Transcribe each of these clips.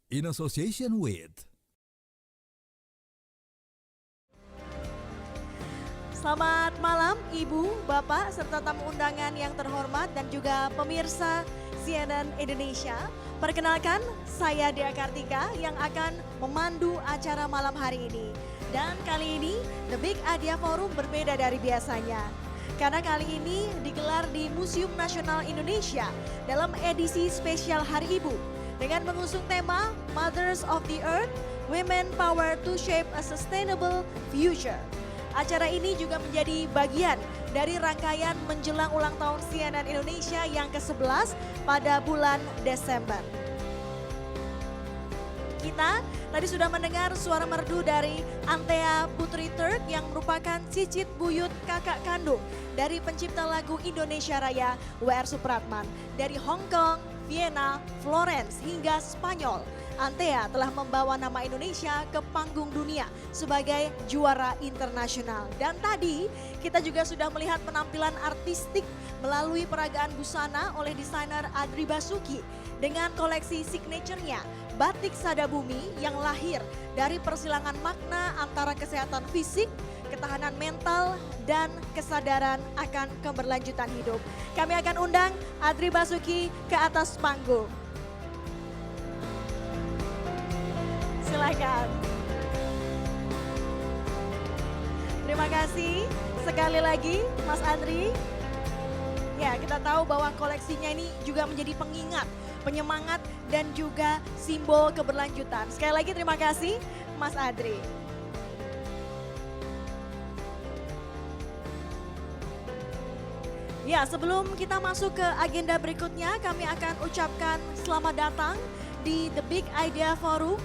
in association with. Selamat malam Ibu, Bapak, serta tamu undangan yang terhormat dan juga pemirsa CNN Indonesia. Perkenalkan, saya Dea Kartika yang akan memandu acara malam hari ini. Dan kali ini The Big Idea Forum berbeda dari biasanya. Karena kali ini digelar di Museum Nasional Indonesia dalam edisi spesial Hari Ibu dengan mengusung tema Mothers of the Earth, Women Power to Shape a Sustainable Future. Acara ini juga menjadi bagian dari rangkaian menjelang ulang tahun CNN Indonesia yang ke-11 pada bulan Desember. Kita tadi sudah mendengar suara merdu dari Antea Putri Turk yang merupakan cicit buyut kakak kandung dari pencipta lagu Indonesia Raya W.R. Supratman. Dari Hong Kong, Vienna, Florence hingga Spanyol, Antea telah membawa nama Indonesia ke panggung dunia sebagai juara internasional. Dan tadi kita juga sudah melihat penampilan artistik melalui peragaan busana oleh desainer Adri Basuki dengan koleksi signature-nya Batik Sada Bumi yang lahir dari persilangan makna antara kesehatan fisik, ketahanan mental, dan kesadaran akan keberlanjutan hidup. Kami akan undang Adri Basuki ke atas panggung. Silakan. Terima kasih sekali lagi Mas Andri. Ya, kita tahu bahwa koleksinya ini juga menjadi pengingat, penyemangat dan juga simbol keberlanjutan. Sekali lagi terima kasih Mas Adri. Ya, sebelum kita masuk ke agenda berikutnya, kami akan ucapkan selamat datang di The Big Idea Forum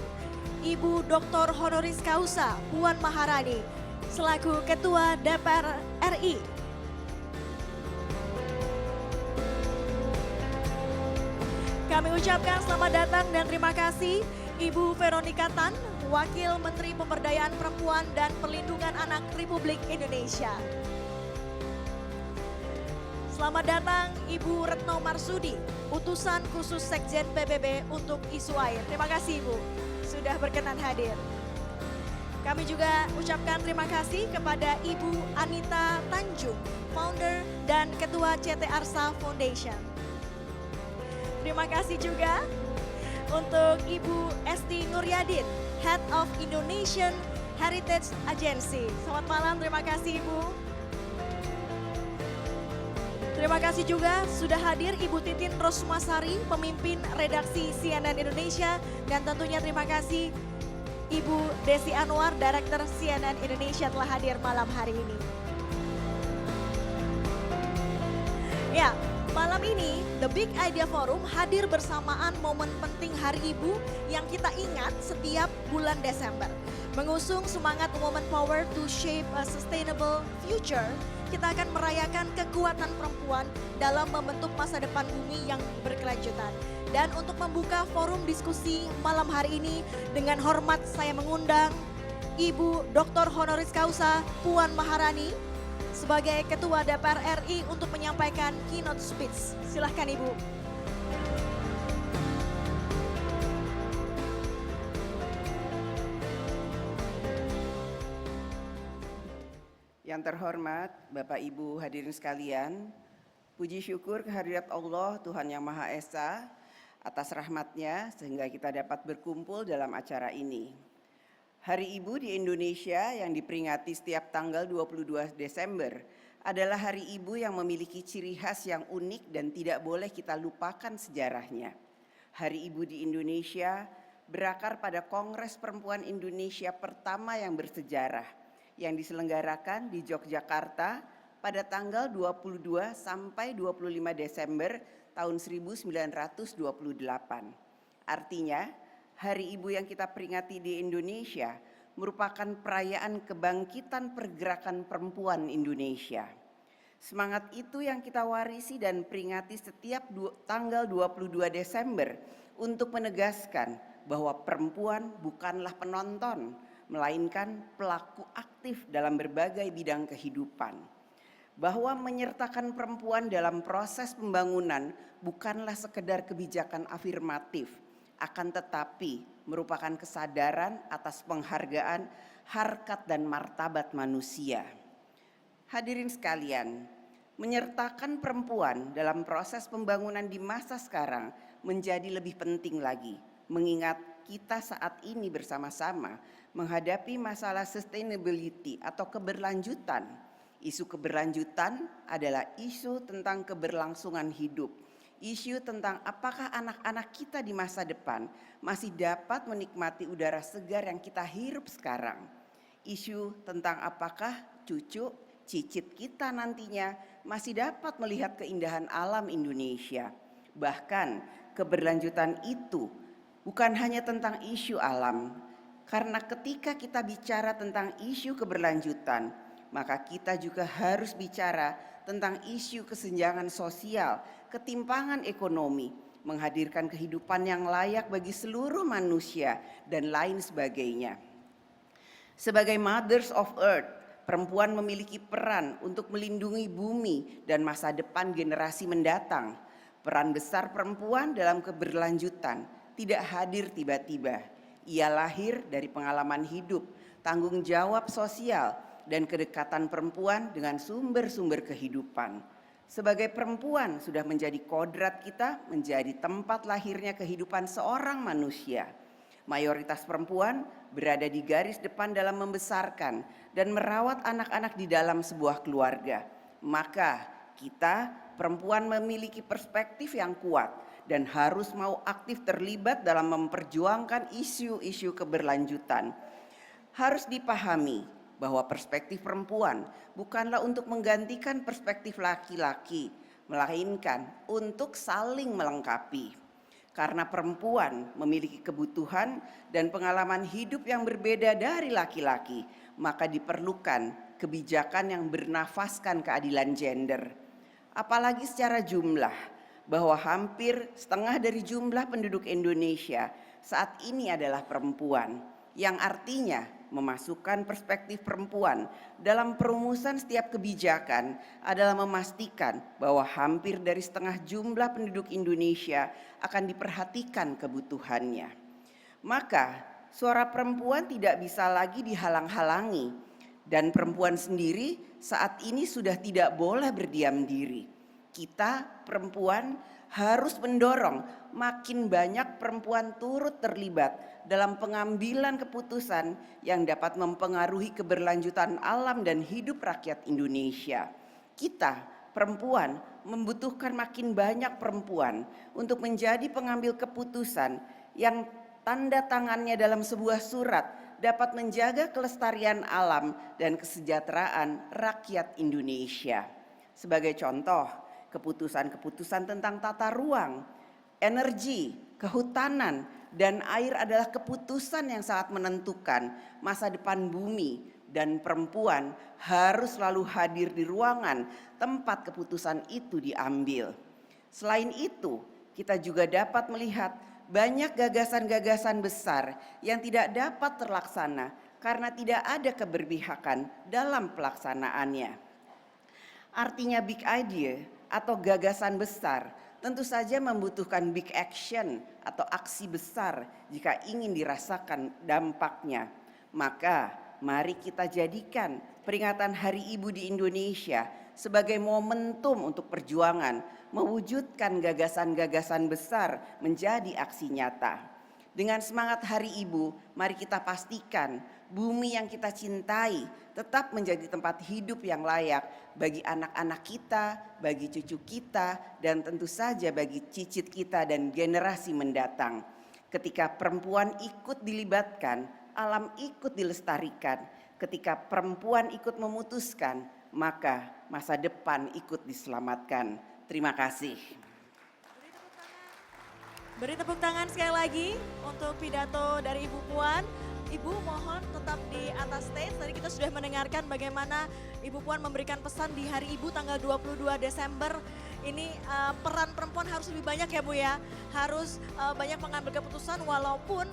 Ibu Dr. Honoris Causa Puan Maharani selaku Ketua DPR RI. Kami ucapkan selamat datang dan terima kasih Ibu Veronica Tan, Wakil Menteri Pemberdayaan Perempuan dan Perlindungan Anak Republik Indonesia. Selamat datang Ibu Retno Marsudi, Utusan Khusus Sekjen PBB untuk Isu Air. Terima kasih Ibu sudah berkenan hadir. Kami juga ucapkan terima kasih kepada Ibu Anita Tanjung, Founder dan Ketua CT Arsa Foundation. Terima kasih juga untuk Ibu Esti Nuryadin, Head of Indonesian Heritage Agency. Selamat malam, terima kasih Ibu. Terima kasih juga sudah hadir Ibu Titin Rosmasari, pemimpin redaksi CNN Indonesia. Dan tentunya terima kasih Ibu Desi Anwar, Director CNN Indonesia telah hadir malam hari ini. Ya, malam ini The Big Idea Forum hadir bersamaan momen penting Hari Ibu yang kita ingat setiap bulan Desember. Mengusung semangat Women Power to Shape a Sustainable Future, kita akan merayakan kekuatan perempuan dalam membentuk masa depan bumi yang berkelanjutan. Dan untuk membuka forum diskusi malam hari ini, dengan hormat saya mengundang Ibu Dr. Honoris Causa Puan Maharani sebagai Ketua DPR RI untuk menyampaikan keynote speech. Silahkan Ibu. Yang terhormat Bapak Ibu hadirin sekalian, puji syukur kehadirat Allah Tuhan Yang Maha Esa atas rahmatnya sehingga kita dapat berkumpul dalam acara ini. Hari Ibu di Indonesia yang diperingati setiap tanggal 22 Desember adalah hari Ibu yang memiliki ciri khas yang unik dan tidak boleh kita lupakan sejarahnya. Hari Ibu di Indonesia berakar pada Kongres Perempuan Indonesia pertama yang bersejarah yang diselenggarakan di Yogyakarta pada tanggal 22 sampai 25 Desember tahun 1928. Artinya, Hari Ibu yang kita peringati di Indonesia merupakan perayaan kebangkitan pergerakan perempuan Indonesia. Semangat itu yang kita warisi dan peringati setiap tanggal 22 Desember untuk menegaskan bahwa perempuan bukanlah penonton, melainkan pelaku aktif dalam berbagai bidang kehidupan. Bahwa menyertakan perempuan dalam proses pembangunan bukanlah sekedar kebijakan afirmatif akan tetapi merupakan kesadaran atas penghargaan harkat dan martabat manusia. Hadirin sekalian, menyertakan perempuan dalam proses pembangunan di masa sekarang menjadi lebih penting lagi, mengingat kita saat ini bersama-sama menghadapi masalah sustainability atau keberlanjutan. Isu keberlanjutan adalah isu tentang keberlangsungan hidup, isu tentang apakah anak-anak kita di masa depan masih dapat menikmati udara segar yang kita hirup sekarang, isu tentang apakah cucu cicit kita nantinya masih dapat melihat keindahan alam Indonesia. Bahkan keberlanjutan itu bukan hanya tentang isu alam, karena ketika kita bicara tentang isu keberlanjutan, maka kita juga harus bicara tentang isu kesenjangan sosial, ketimpangan ekonomi, menghadirkan kehidupan yang layak bagi seluruh manusia, dan lain sebagainya. Sebagai Mothers of Earth, perempuan memiliki peran untuk melindungi bumi dan masa depan generasi mendatang. Peran besar perempuan dalam keberlanjutan tidak hadir tiba-tiba. Ia lahir dari pengalaman hidup, tanggung jawab sosial, dan kedekatan perempuan dengan sumber-sumber kehidupan. Sebagai perempuan sudah menjadi kodrat kita menjadi tempat lahirnya kehidupan seorang manusia. Mayoritas perempuan berada di garis depan dalam membesarkan dan merawat anak-anak di dalam sebuah keluarga. Maka kita perempuan memiliki perspektif yang kuat dan harus mau aktif terlibat dalam memperjuangkan isu-isu keberlanjutan. Harus dipahami bahwa perspektif perempuan bukanlah untuk menggantikan perspektif laki-laki, melainkan untuk saling melengkapi. Karena perempuan memiliki kebutuhan dan pengalaman hidup yang berbeda dari laki-laki, maka diperlukan kebijakan yang bernafaskan keadilan gender. Apalagi secara jumlah, bahwa hampir setengah dari jumlah penduduk Indonesia saat ini adalah perempuan, yang artinya memasukkan perspektif perempuan dalam perumusan setiap kebijakan adalah memastikan bahwa hampir dari setengah jumlah penduduk Indonesia akan diperhatikan kebutuhannya. Maka suara perempuan tidak bisa lagi dihalang-halangi, dan perempuan sendiri saat ini sudah tidak boleh berdiam diri. Kita perempuan harus mendorong makin banyak perempuan turut terlibat dalam pengambilan keputusan yang dapat mempengaruhi keberlanjutan alam dan hidup rakyat Indonesia. Kita perempuan membutuhkan makin banyak perempuan untuk menjadi pengambil keputusan yang tanda tangannya dalam sebuah surat dapat menjaga kelestarian alam dan kesejahteraan rakyat Indonesia. Sebagai contoh, keputusan-keputusan tentang tata ruang, energi, kehutanan, dan air adalah keputusan yang sangat menentukan masa depan bumi, dan perempuan harus selalu hadir di ruangan tempat keputusan itu diambil. Selain itu, kita juga dapat melihat banyak gagasan-gagasan besar yang tidak dapat terlaksana karena tidak ada keberpihakan dalam pelaksanaannya. Artinya big idea atau gagasan besar tentu saja membutuhkan big action atau aksi besar jika ingin dirasakan dampaknya. Maka mari kita jadikan peringatan Hari Ibu di Indonesia sebagai momentum untuk perjuangan mewujudkan gagasan-gagasan besar menjadi aksi nyata. Dengan semangat Hari Ibu, mari kita pastikan bumi yang kita cintai tetap menjadi tempat hidup yang layak bagi anak-anak kita, bagi cucu kita, dan tentu saja bagi cicit kita dan generasi mendatang. Ketika perempuan ikut dilibatkan, alam ikut dilestarikan. Ketika perempuan ikut memutuskan, maka masa depan ikut diselamatkan. Terima kasih. Beri tepuk tangan sekali lagi untuk pidato dari Ibu Puan. Ibu mohon tetap di atas stage. Tadi kita sudah mendengarkan bagaimana Ibu Puan memberikan pesan di Hari Ibu tanggal 22 Desember. Ini peran perempuan harus lebih banyak ya Bu ya. Harus banyak mengambil keputusan walaupun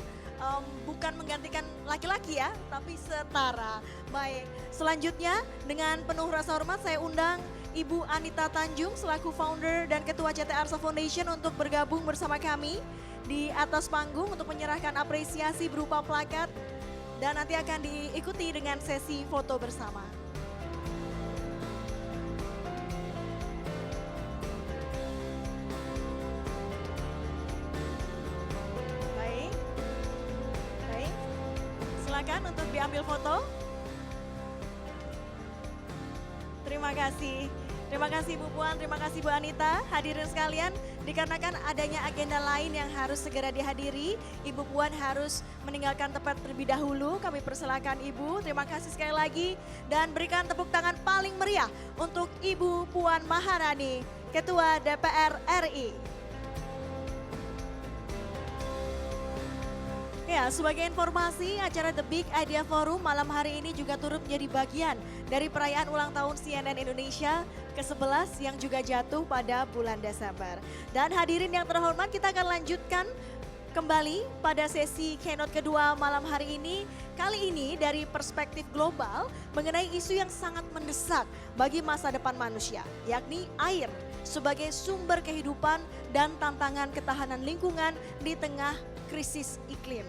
bukan menggantikan laki-laki ya, tapi setara. Baik, selanjutnya dengan penuh rasa hormat saya undang Ibu Anita Tanjung selaku founder dan ketua CT Arsa Foundation untuk bergabung bersama kami di atas panggung untuk menyerahkan apresiasi berupa plakat dan nanti akan diikuti dengan sesi foto bersama. Baik, baik. Silakan untuk diambil foto. Terima kasih. Terima kasih Bu Puan, terima kasih Bu Anita. Hadirin sekalian, dikarenakan adanya agenda lain yang harus segera dihadiri, Ibu Puan harus meninggalkan tempat terlebih dahulu. Kami persilakan Ibu, terima kasih sekali lagi. Dan berikan tepuk tangan paling meriah untuk Ibu Puan Maharani, Ketua DPR RI. Ya, sebagai informasi, acara The Big Idea Forum malam hari ini juga turut menjadi bagian dari perayaan ulang tahun CNN Indonesia ke-11 yang juga jatuh pada bulan Desember. Dan hadirin yang terhormat, kita akan lanjutkan kembali pada sesi keynote kedua malam hari ini. Kali ini dari perspektif global mengenai isu yang sangat mendesak bagi masa depan manusia, yakni air sebagai sumber kehidupan dan tantangan ketahanan lingkungan di tengah krisis iklim.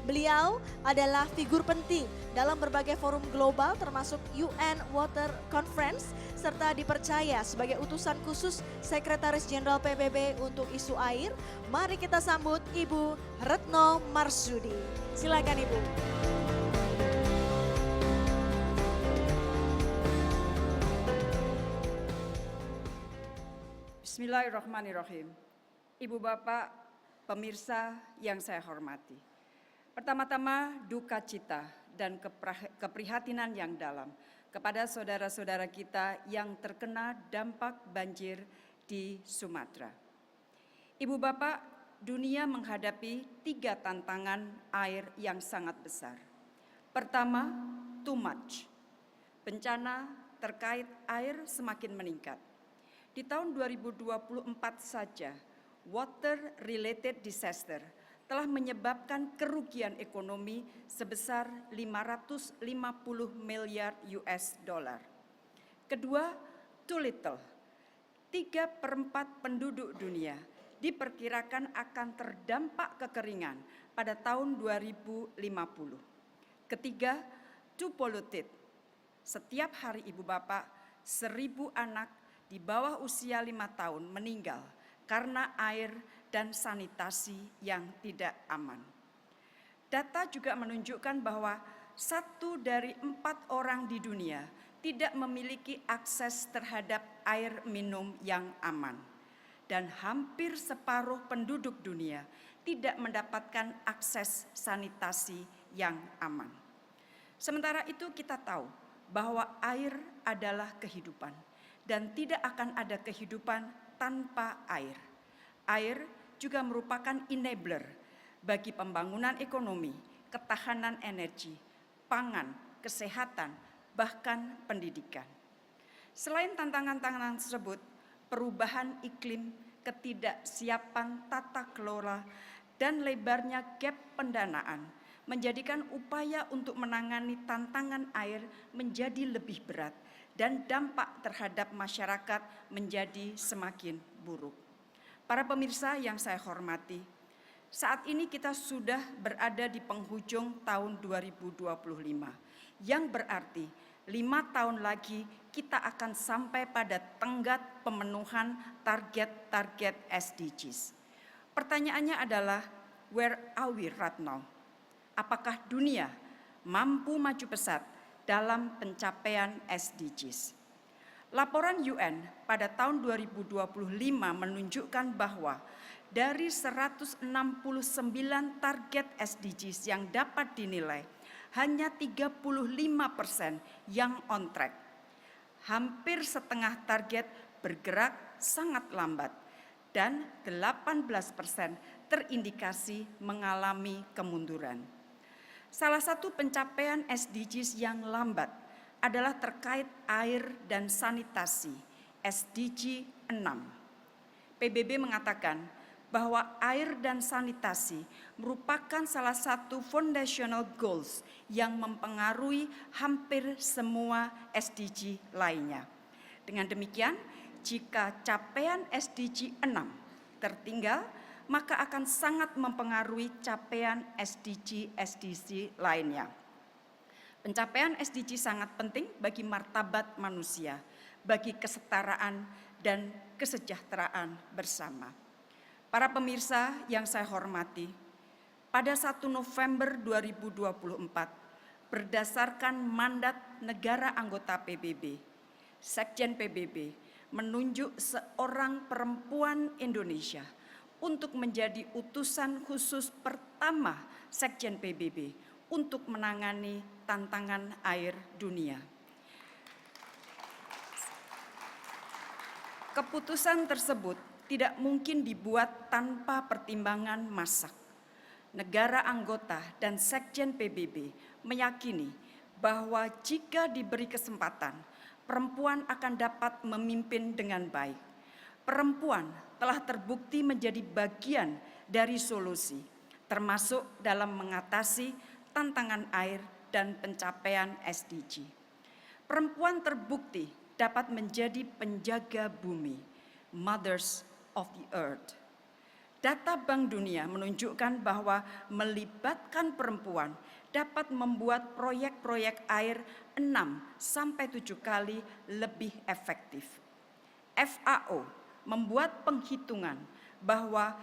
Beliau adalah figur penting dalam berbagai forum global termasuk UN Water Conference serta dipercaya sebagai utusan khusus Sekretaris Jenderal PBB untuk isu air. Mari kita sambut Ibu Retno Marsudi. Silakan Ibu. Bismillahirrahmanirrahim. Ibu Bapak, pemirsa yang saya hormati. Pertama-tama duka cita dan keprihatinan yang dalam kepada saudara-saudara kita yang terkena dampak banjir di Sumatera. Ibu Bapak, dunia menghadapi 3 tantangan air yang sangat besar. Pertama, too much. Bencana terkait air semakin meningkat. Di tahun 2024 saja, water related disaster telah menyebabkan kerugian ekonomi sebesar 550 miliar US dollar. Kedua, too little. 3/4 penduduk dunia diperkirakan akan terdampak kekeringan pada tahun 2050. Ketiga, too polluted. Setiap hari Ibu Bapak, 1.000 anak di bawah usia 5 tahun meninggal karena air dan sanitasi yang tidak aman. Data juga menunjukkan bahwa 1 dari 4 orang di dunia tidak memiliki akses terhadap air minum yang aman. Dan hampir separuh penduduk dunia tidak mendapatkan akses sanitasi yang aman. Sementara itu kita tahu bahwa air adalah kehidupan dan tidak akan ada kehidupan tanpa air. Air juga merupakan enabler bagi pembangunan ekonomi, ketahanan energi, pangan, kesehatan, bahkan pendidikan. Selain tantangan-tantangan tersebut, perubahan iklim, ketidaksiapan tata kelola, dan lebarnya gap pendanaan menjadikan upaya untuk menangani tantangan air menjadi lebih berat dan dampak terhadap masyarakat menjadi semakin buruk. Para pemirsa yang saya hormati, saat ini kita sudah berada di penghujung tahun 2025, yang berarti 5 tahun lagi kita akan sampai pada tenggat pemenuhan target-target SDGs. Pertanyaannya adalah, where are we right now? Apakah dunia mampu maju pesat dalam pencapaian SDGs? Laporan UN pada tahun 2025 menunjukkan bahwa dari 169 target SDGs yang dapat dinilai, hanya 35% yang on track. Hampir setengah target bergerak sangat lambat dan 18% terindikasi mengalami kemunduran. Salah satu pencapaian SDGs yang lambat adalah terkait air dan sanitasi, SDG 6. PBB mengatakan bahwa air dan sanitasi merupakan salah satu foundational goals yang mempengaruhi hampir semua SDG lainnya. Dengan demikian, jika capaian SDG 6 tertinggal, maka akan sangat mempengaruhi capaian SDG lainnya. Pencapaian SDG sangat penting bagi martabat manusia, bagi kesetaraan dan kesejahteraan bersama. Para pemirsa yang saya hormati, pada 1 November 2024, berdasarkan mandat negara anggota PBB, Sekjen PBB menunjuk seorang perempuan Indonesia untuk menjadi utusan khusus pertama Sekjen PBB untuk menangani tantangan air dunia. Keputusan tersebut tidak mungkin dibuat tanpa pertimbangan masak. Negara anggota dan Sekjen PBB meyakini bahwa jika diberi kesempatan, perempuan akan dapat memimpin dengan baik. Perempuan telah terbukti menjadi bagian dari solusi, termasuk dalam mengatasi tantangan air dan pencapaian SDG. Perempuan terbukti dapat menjadi penjaga bumi, mothers of the earth. Data Bank Dunia menunjukkan bahwa melibatkan perempuan dapat membuat proyek-proyek air 6-7 kali lebih efektif. FAO membuat penghitungan bahwa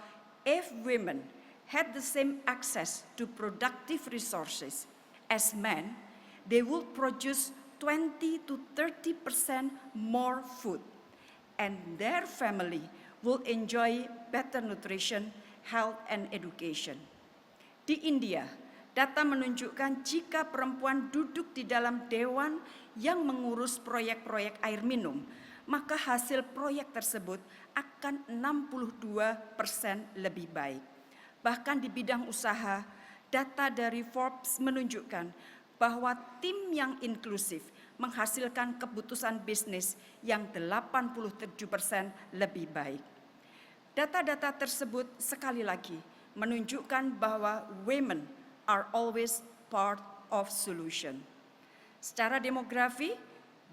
if women had the same access to productive resources as men, they would produce 20-30% more food, and their family will enjoy better nutrition, health, and education. Di India, data menunjukkan jika perempuan duduk di dalam dewan yang mengurus proyek-proyek air minum, maka hasil proyek tersebut akan 62% lebih baik. Bahkan di bidang usaha, data dari Forbes menunjukkan bahwa tim yang inklusif menghasilkan keputusan bisnis yang 87% lebih baik. Data-data tersebut sekali lagi menunjukkan bahwa women are always part of solution. Secara demografi,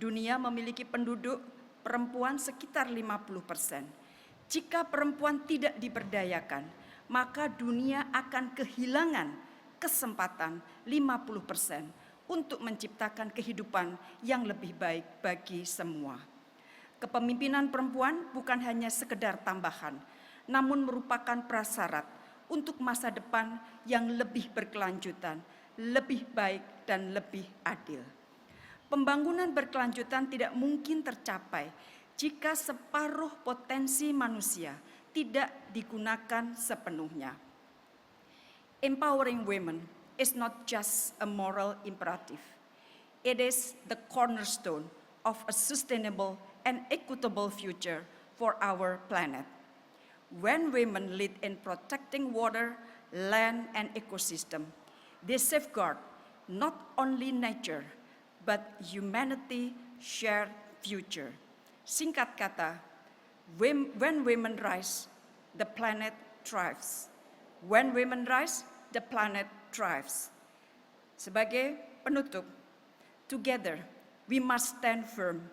dunia memiliki penduduk perempuan sekitar 50%. Jika perempuan tidak diberdayakan, maka dunia akan kehilangan kesempatan 50% untuk menciptakan kehidupan yang lebih baik bagi semua. Kepemimpinan perempuan bukan hanya sekedar tambahan, namun merupakan prasyarat untuk masa depan yang lebih berkelanjutan, lebih baik dan lebih adil. Pembangunan berkelanjutan tidak mungkin tercapai jika separuh potensi manusia tidak digunakan sepenuhnya. Empowering women is not just a moral imperative. It is the cornerstone of a sustainable and equitable future for our planet. When women lead in protecting water, land, and ecosystem, they safeguard not only nature, but humanity shared future. Singkat kata, when women rise, the planet thrives. When women rise, the planet thrives. Sebagai penutup, together we must stand firm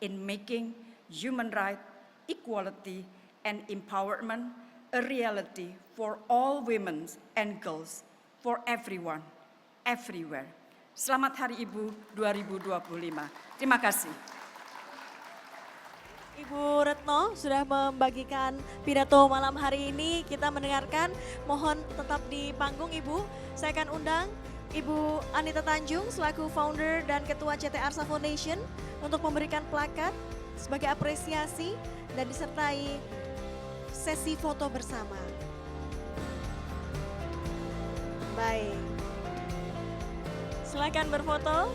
in making human rights, equality, and empowerment a reality for all women and girls, for everyone, everywhere. Selamat Hari Ibu 2025. Terima kasih. Ibu Retno sudah membagikan pidato malam hari ini, kita mendengarkan, mohon tetap di panggung Ibu. Saya akan undang Ibu Anita Tanjung selaku founder dan ketua CT Arsa Foundation untuk memberikan plakat sebagai apresiasi dan disertai sesi foto bersama. Baik, silakan berfoto.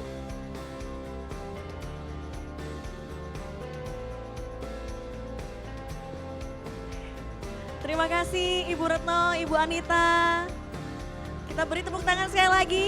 Terima kasih Ibu Retno, Ibu Anita. Kita beri tepuk tangan sekali lagi.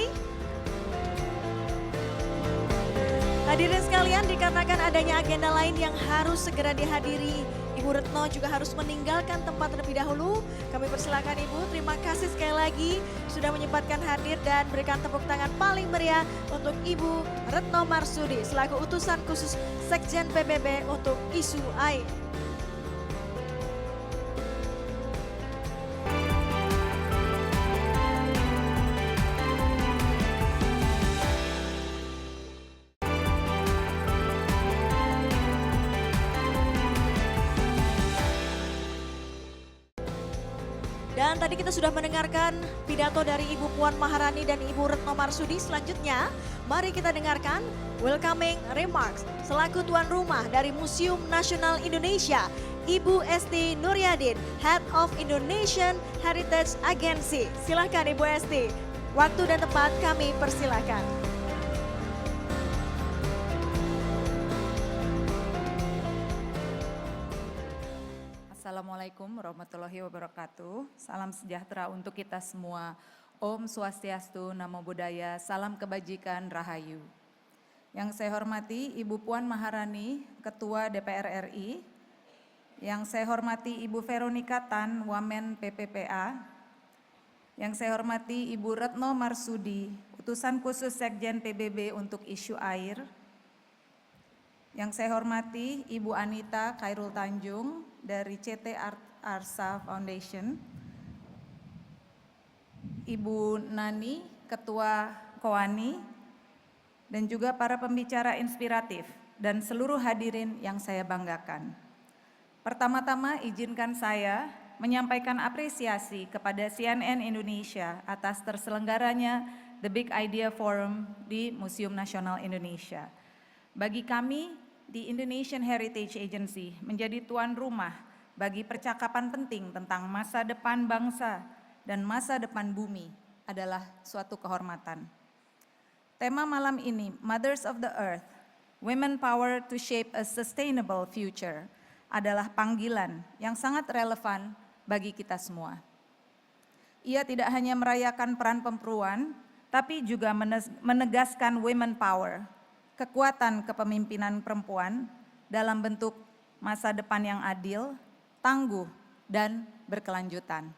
Hadirin sekalian, dikarenakan adanya agenda lain yang harus segera dihadiri, Ibu Retno juga harus meninggalkan tempat terlebih dahulu. Kami persilakan Ibu, terima kasih sekali lagi sudah menyempatkan hadir dan berikan tepuk tangan paling meriah untuk Ibu Retno Marsudi selaku utusan khusus Sekjen PBB untuk isu air. Dan tadi kita sudah mendengarkan pidato dari Ibu Puan Maharani dan Ibu Retno Marsudi. Selanjutnya, mari kita dengarkan welcoming remarks selaku tuan rumah dari Museum Nasional Indonesia, Ibu Esti Nuryadin, Head of Indonesian Heritage Agency. Silakan Ibu Esti, waktu dan tempat kami persilakan. Assalamualaikum warahmatullahi wabarakatuh. Salam sejahtera untuk kita semua. Om Swastiastu, Namo Buddhaya, salam kebajikan, Rahayu. Yang saya hormati Ibu Puan Maharani, Ketua DPR RI. Yang saya hormati Ibu Veronica Tan, Wamen PPPA. Yang saya hormati Ibu Retno Marsudi, Utusan Khusus Sekjen PBB untuk isu air. Yang saya hormati Ibu Anita Khairul Tanjung dari CT Arsa Foundation, Ibu Nani, Ketua Koani, dan juga para pembicara inspiratif dan seluruh hadirin yang saya banggakan. Pertama-tama izinkan saya menyampaikan apresiasi kepada CNN Indonesia atas terselenggaranya The Big Idea Forum di Museum Nasional Indonesia. Bagi kami, di Indonesian Heritage Agency menjadi tuan rumah bagi percakapan penting tentang masa depan bangsa dan masa depan bumi adalah suatu kehormatan. Tema malam ini, Mothers of the Earth, Women Power to Shape a Sustainable Future, adalah panggilan yang sangat relevan bagi kita semua. Ia tidak hanya merayakan peran perempuan, tapi juga menegaskan women power, kekuatan kepemimpinan perempuan dalam bentuk masa depan yang adil, tangguh, dan berkelanjutan.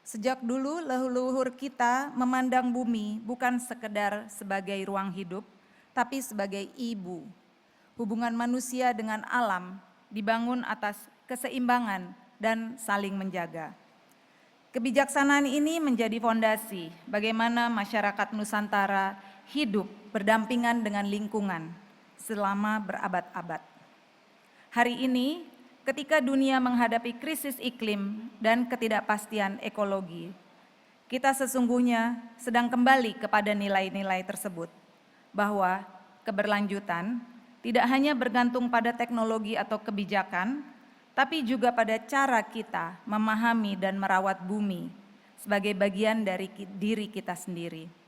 Sejak dulu leluhur kita memandang bumi bukan sekedar sebagai ruang hidup, tapi sebagai ibu. Hubungan manusia dengan alam dibangun atas keseimbangan dan saling menjaga. Kebijaksanaan ini menjadi fondasi bagaimana masyarakat Nusantara hidup berdampingan dengan lingkungan selama berabad-abad. Hari ini, ketika dunia menghadapi krisis iklim dan ketidakpastian ekologi, kita sesungguhnya sedang kembali kepada nilai-nilai tersebut, bahwa keberlanjutan tidak hanya bergantung pada teknologi atau kebijakan, tapi juga pada cara kita memahami dan merawat bumi sebagai bagian dari diri kita sendiri.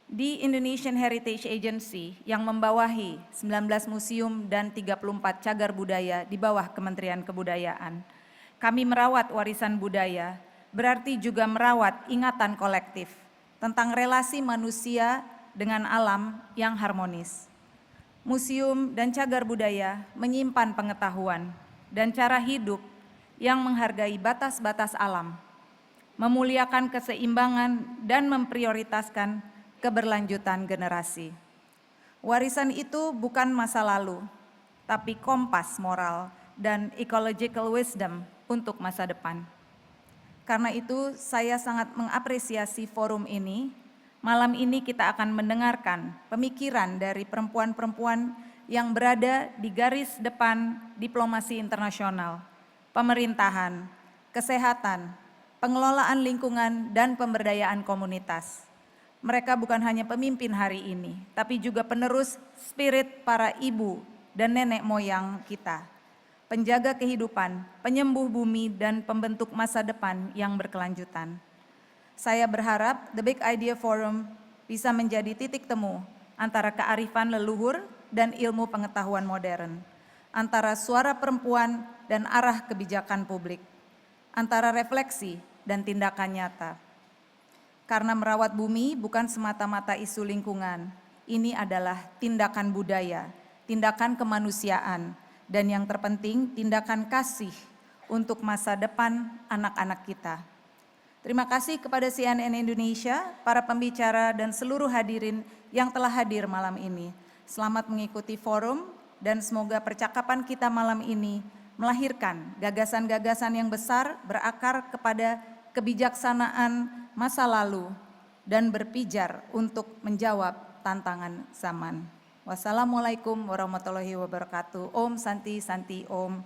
Di Indonesian Heritage Agency yang membawahi 19 museum dan 34 cagar budaya di bawah Kementerian Kebudayaan, kami merawat warisan budaya, berarti juga merawat ingatan kolektif tentang relasi manusia dengan alam yang harmonis. Museum dan cagar budaya menyimpan pengetahuan dan cara hidup yang menghargai batas-batas alam, memuliakan keseimbangan dan memprioritaskan keberlanjutan generasi. Warisan itu bukan masa lalu, tapi kompas moral dan ecological wisdom untuk masa depan. Karena itu saya sangat mengapresiasi forum ini. Malam ini kita akan mendengarkan pemikiran dari perempuan-perempuan yang berada di garis depan diplomasi internasional, pemerintahan, kesehatan, pengelolaan lingkungan, dan pemberdayaan komunitas. Mereka bukan hanya pemimpin hari ini, tapi juga penerus spirit para ibu dan nenek moyang kita, penjaga kehidupan, penyembuh bumi, dan pembentuk masa depan yang berkelanjutan. Saya berharap The Big Idea Forum bisa menjadi titik temu antara kearifan leluhur dan ilmu pengetahuan modern, antara suara perempuan dan arah kebijakan publik, antara refleksi dan tindakan nyata. Karena merawat bumi bukan semata-mata isu lingkungan, ini adalah tindakan budaya, tindakan kemanusiaan, dan yang terpenting tindakan kasih untuk masa depan anak-anak kita. Terima kasih kepada CNN Indonesia, para pembicara, dan seluruh hadirin yang telah hadir malam ini. Selamat mengikuti forum dan semoga percakapan kita malam ini melahirkan gagasan-gagasan yang besar berakar kepada kebijaksanaan masa lalu dan berpijar untuk menjawab tantangan zaman. Wassalamualaikum warahmatullahi wabarakatuh. Om Santi Santi Om.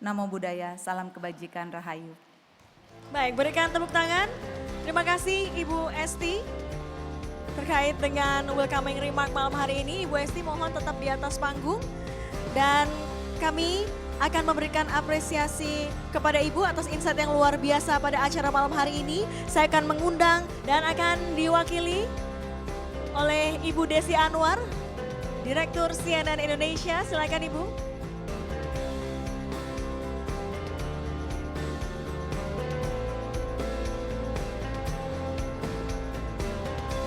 Namo Buddhaya, salam kebajikan, Rahayu. Baik, berikan tepuk tangan. Terima kasih Ibu Esti. Terkait dengan welcoming remark malam hari ini, Ibu Esti mohon tetap di atas panggung. Dan kami akan memberikan apresiasi kepada Ibu atas insight yang luar biasa pada acara malam hari ini. Saya akan mengundang dan akan diwakili oleh Ibu Desi Anwar, Direktur CNN Indonesia. Silakan Ibu.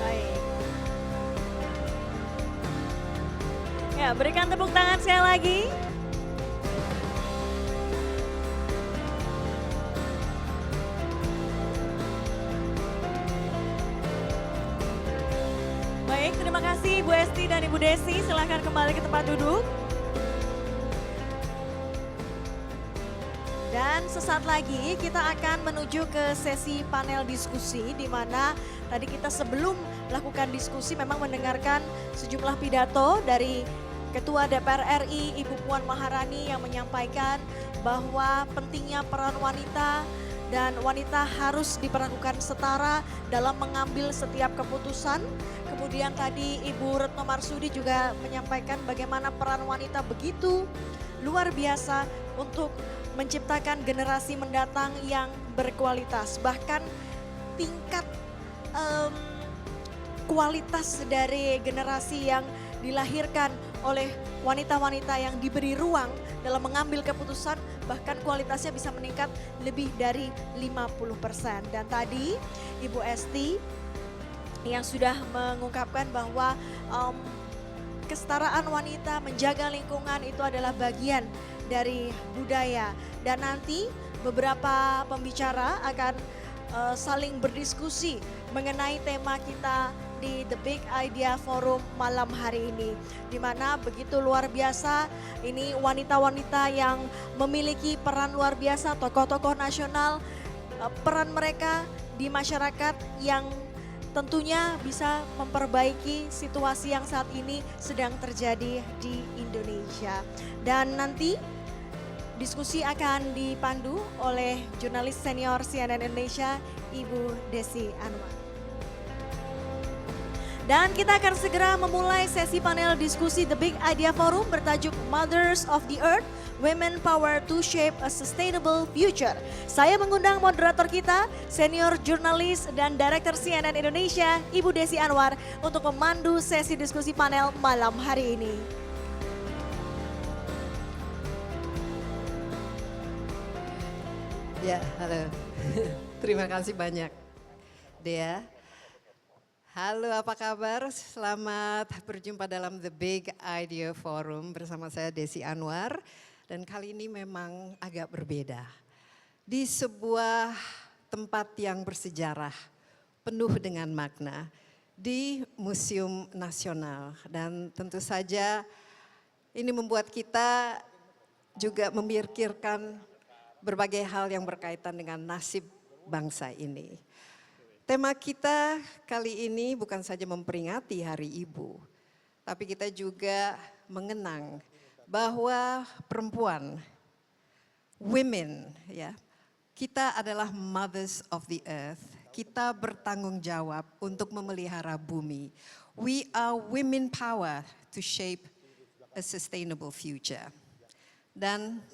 Baik. Ya, berikan tepuk tangan sekali lagi. Baik, terima kasih Ibu Esti dan Ibu Desi. Silahkan kembali ke tempat duduk. Dan sesaat lagi kita akan menuju ke sesi panel diskusi di mana tadi kita sebelum melakukan diskusi memang mendengarkan sejumlah pidato dari Ketua DPR RI Ibu Puan Maharani yang menyampaikan bahwa pentingnya peran wanita dan wanita harus diperlakukan setara dalam mengambil setiap keputusan. Kemudian tadi Ibu Retno Marsudi juga menyampaikan bagaimana peran wanita begitu luar biasa untuk menciptakan generasi mendatang yang berkualitas. Bahkan tingkat kualitas dari generasi yang dilahirkan oleh wanita-wanita yang diberi ruang dalam mengambil keputusan, bahkan kualitasnya bisa meningkat lebih dari 50%. Dan tadi Ibu Esti yang sudah mengungkapkan bahwa kesetaraan wanita, menjaga lingkungan itu adalah bagian dari budaya. Dan nanti beberapa pembicara akan saling berdiskusi mengenai tema kita di The Big Idea Forum malam hari ini. Di mana begitu luar biasa, ini wanita-wanita yang memiliki peran luar biasa, tokoh-tokoh nasional, peran mereka di masyarakat yang tentunya bisa memperbaiki situasi yang saat ini sedang terjadi di Indonesia. Dan nanti diskusi akan dipandu oleh jurnalis senior CNN Indonesia, Ibu Desi Anwar. Dan kita akan segera memulai sesi panel diskusi The Big Idea Forum bertajuk Mothers of the Earth, Women Power to Shape a Sustainable Future. Saya mengundang moderator kita, senior jurnalis dan direktur CNN Indonesia, Ibu Desi Anwar, untuk memandu sesi diskusi panel malam hari ini. Ya, halo. Terima kasih banyak, Dea. Halo, apa kabar? Selamat berjumpa dalam The Big Idea Forum bersama saya Desi Anwar. Dan kali ini memang agak berbeda. Di sebuah tempat yang bersejarah, penuh dengan makna, di Museum Nasional. Dan tentu saja ini membuat kita juga memikirkan berbagai hal yang berkaitan dengan nasib bangsa ini. Tema kita kali ini bukan saja memperingati Hari Ibu, tapi kita juga mengenang bahwa perempuan, women, ya, kita adalah mothers of the earth. Kita bertanggung jawab untuk memelihara bumi. We are women power to shape a sustainable future. Dan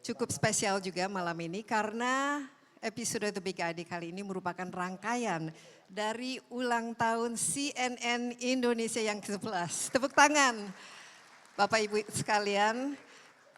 cukup spesial juga malam ini karena episode The Big Idea kali ini merupakan rangkaian dari ulang tahun CNN Indonesia yang ke-11. Tepuk tangan Bapak Ibu sekalian.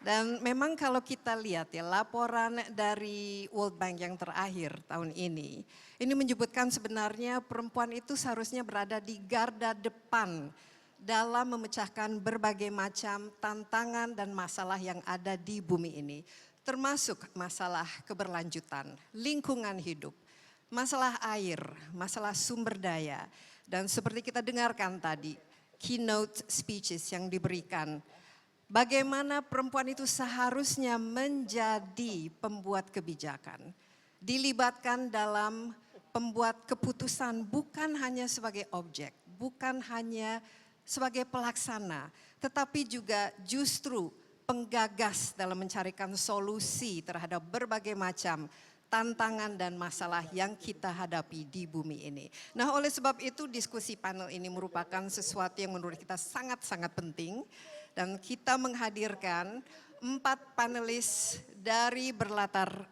Dan memang kalau kita lihat ya laporan dari World Bank yang terakhir tahun ini menyebutkan sebenarnya perempuan itu seharusnya berada di garda depan dalam memecahkan berbagai macam tantangan dan masalah yang ada di bumi ini. Termasuk masalah keberlanjutan, lingkungan hidup, masalah air, masalah sumber daya. Dan seperti kita dengarkan tadi, keynote speeches yang diberikan, bagaimana perempuan itu seharusnya menjadi pembuat kebijakan, dilibatkan dalam pembuat keputusan bukan hanya sebagai objek, bukan hanya sebagai pelaksana, tetapi juga justru penggagas dalam mencarikan solusi terhadap berbagai macam tantangan dan masalah yang kita hadapi di bumi ini. Nah, oleh sebab itu diskusi panel ini merupakan sesuatu yang menurut kita sangat-sangat penting, dan kita menghadirkan 4 panelis dari berlatar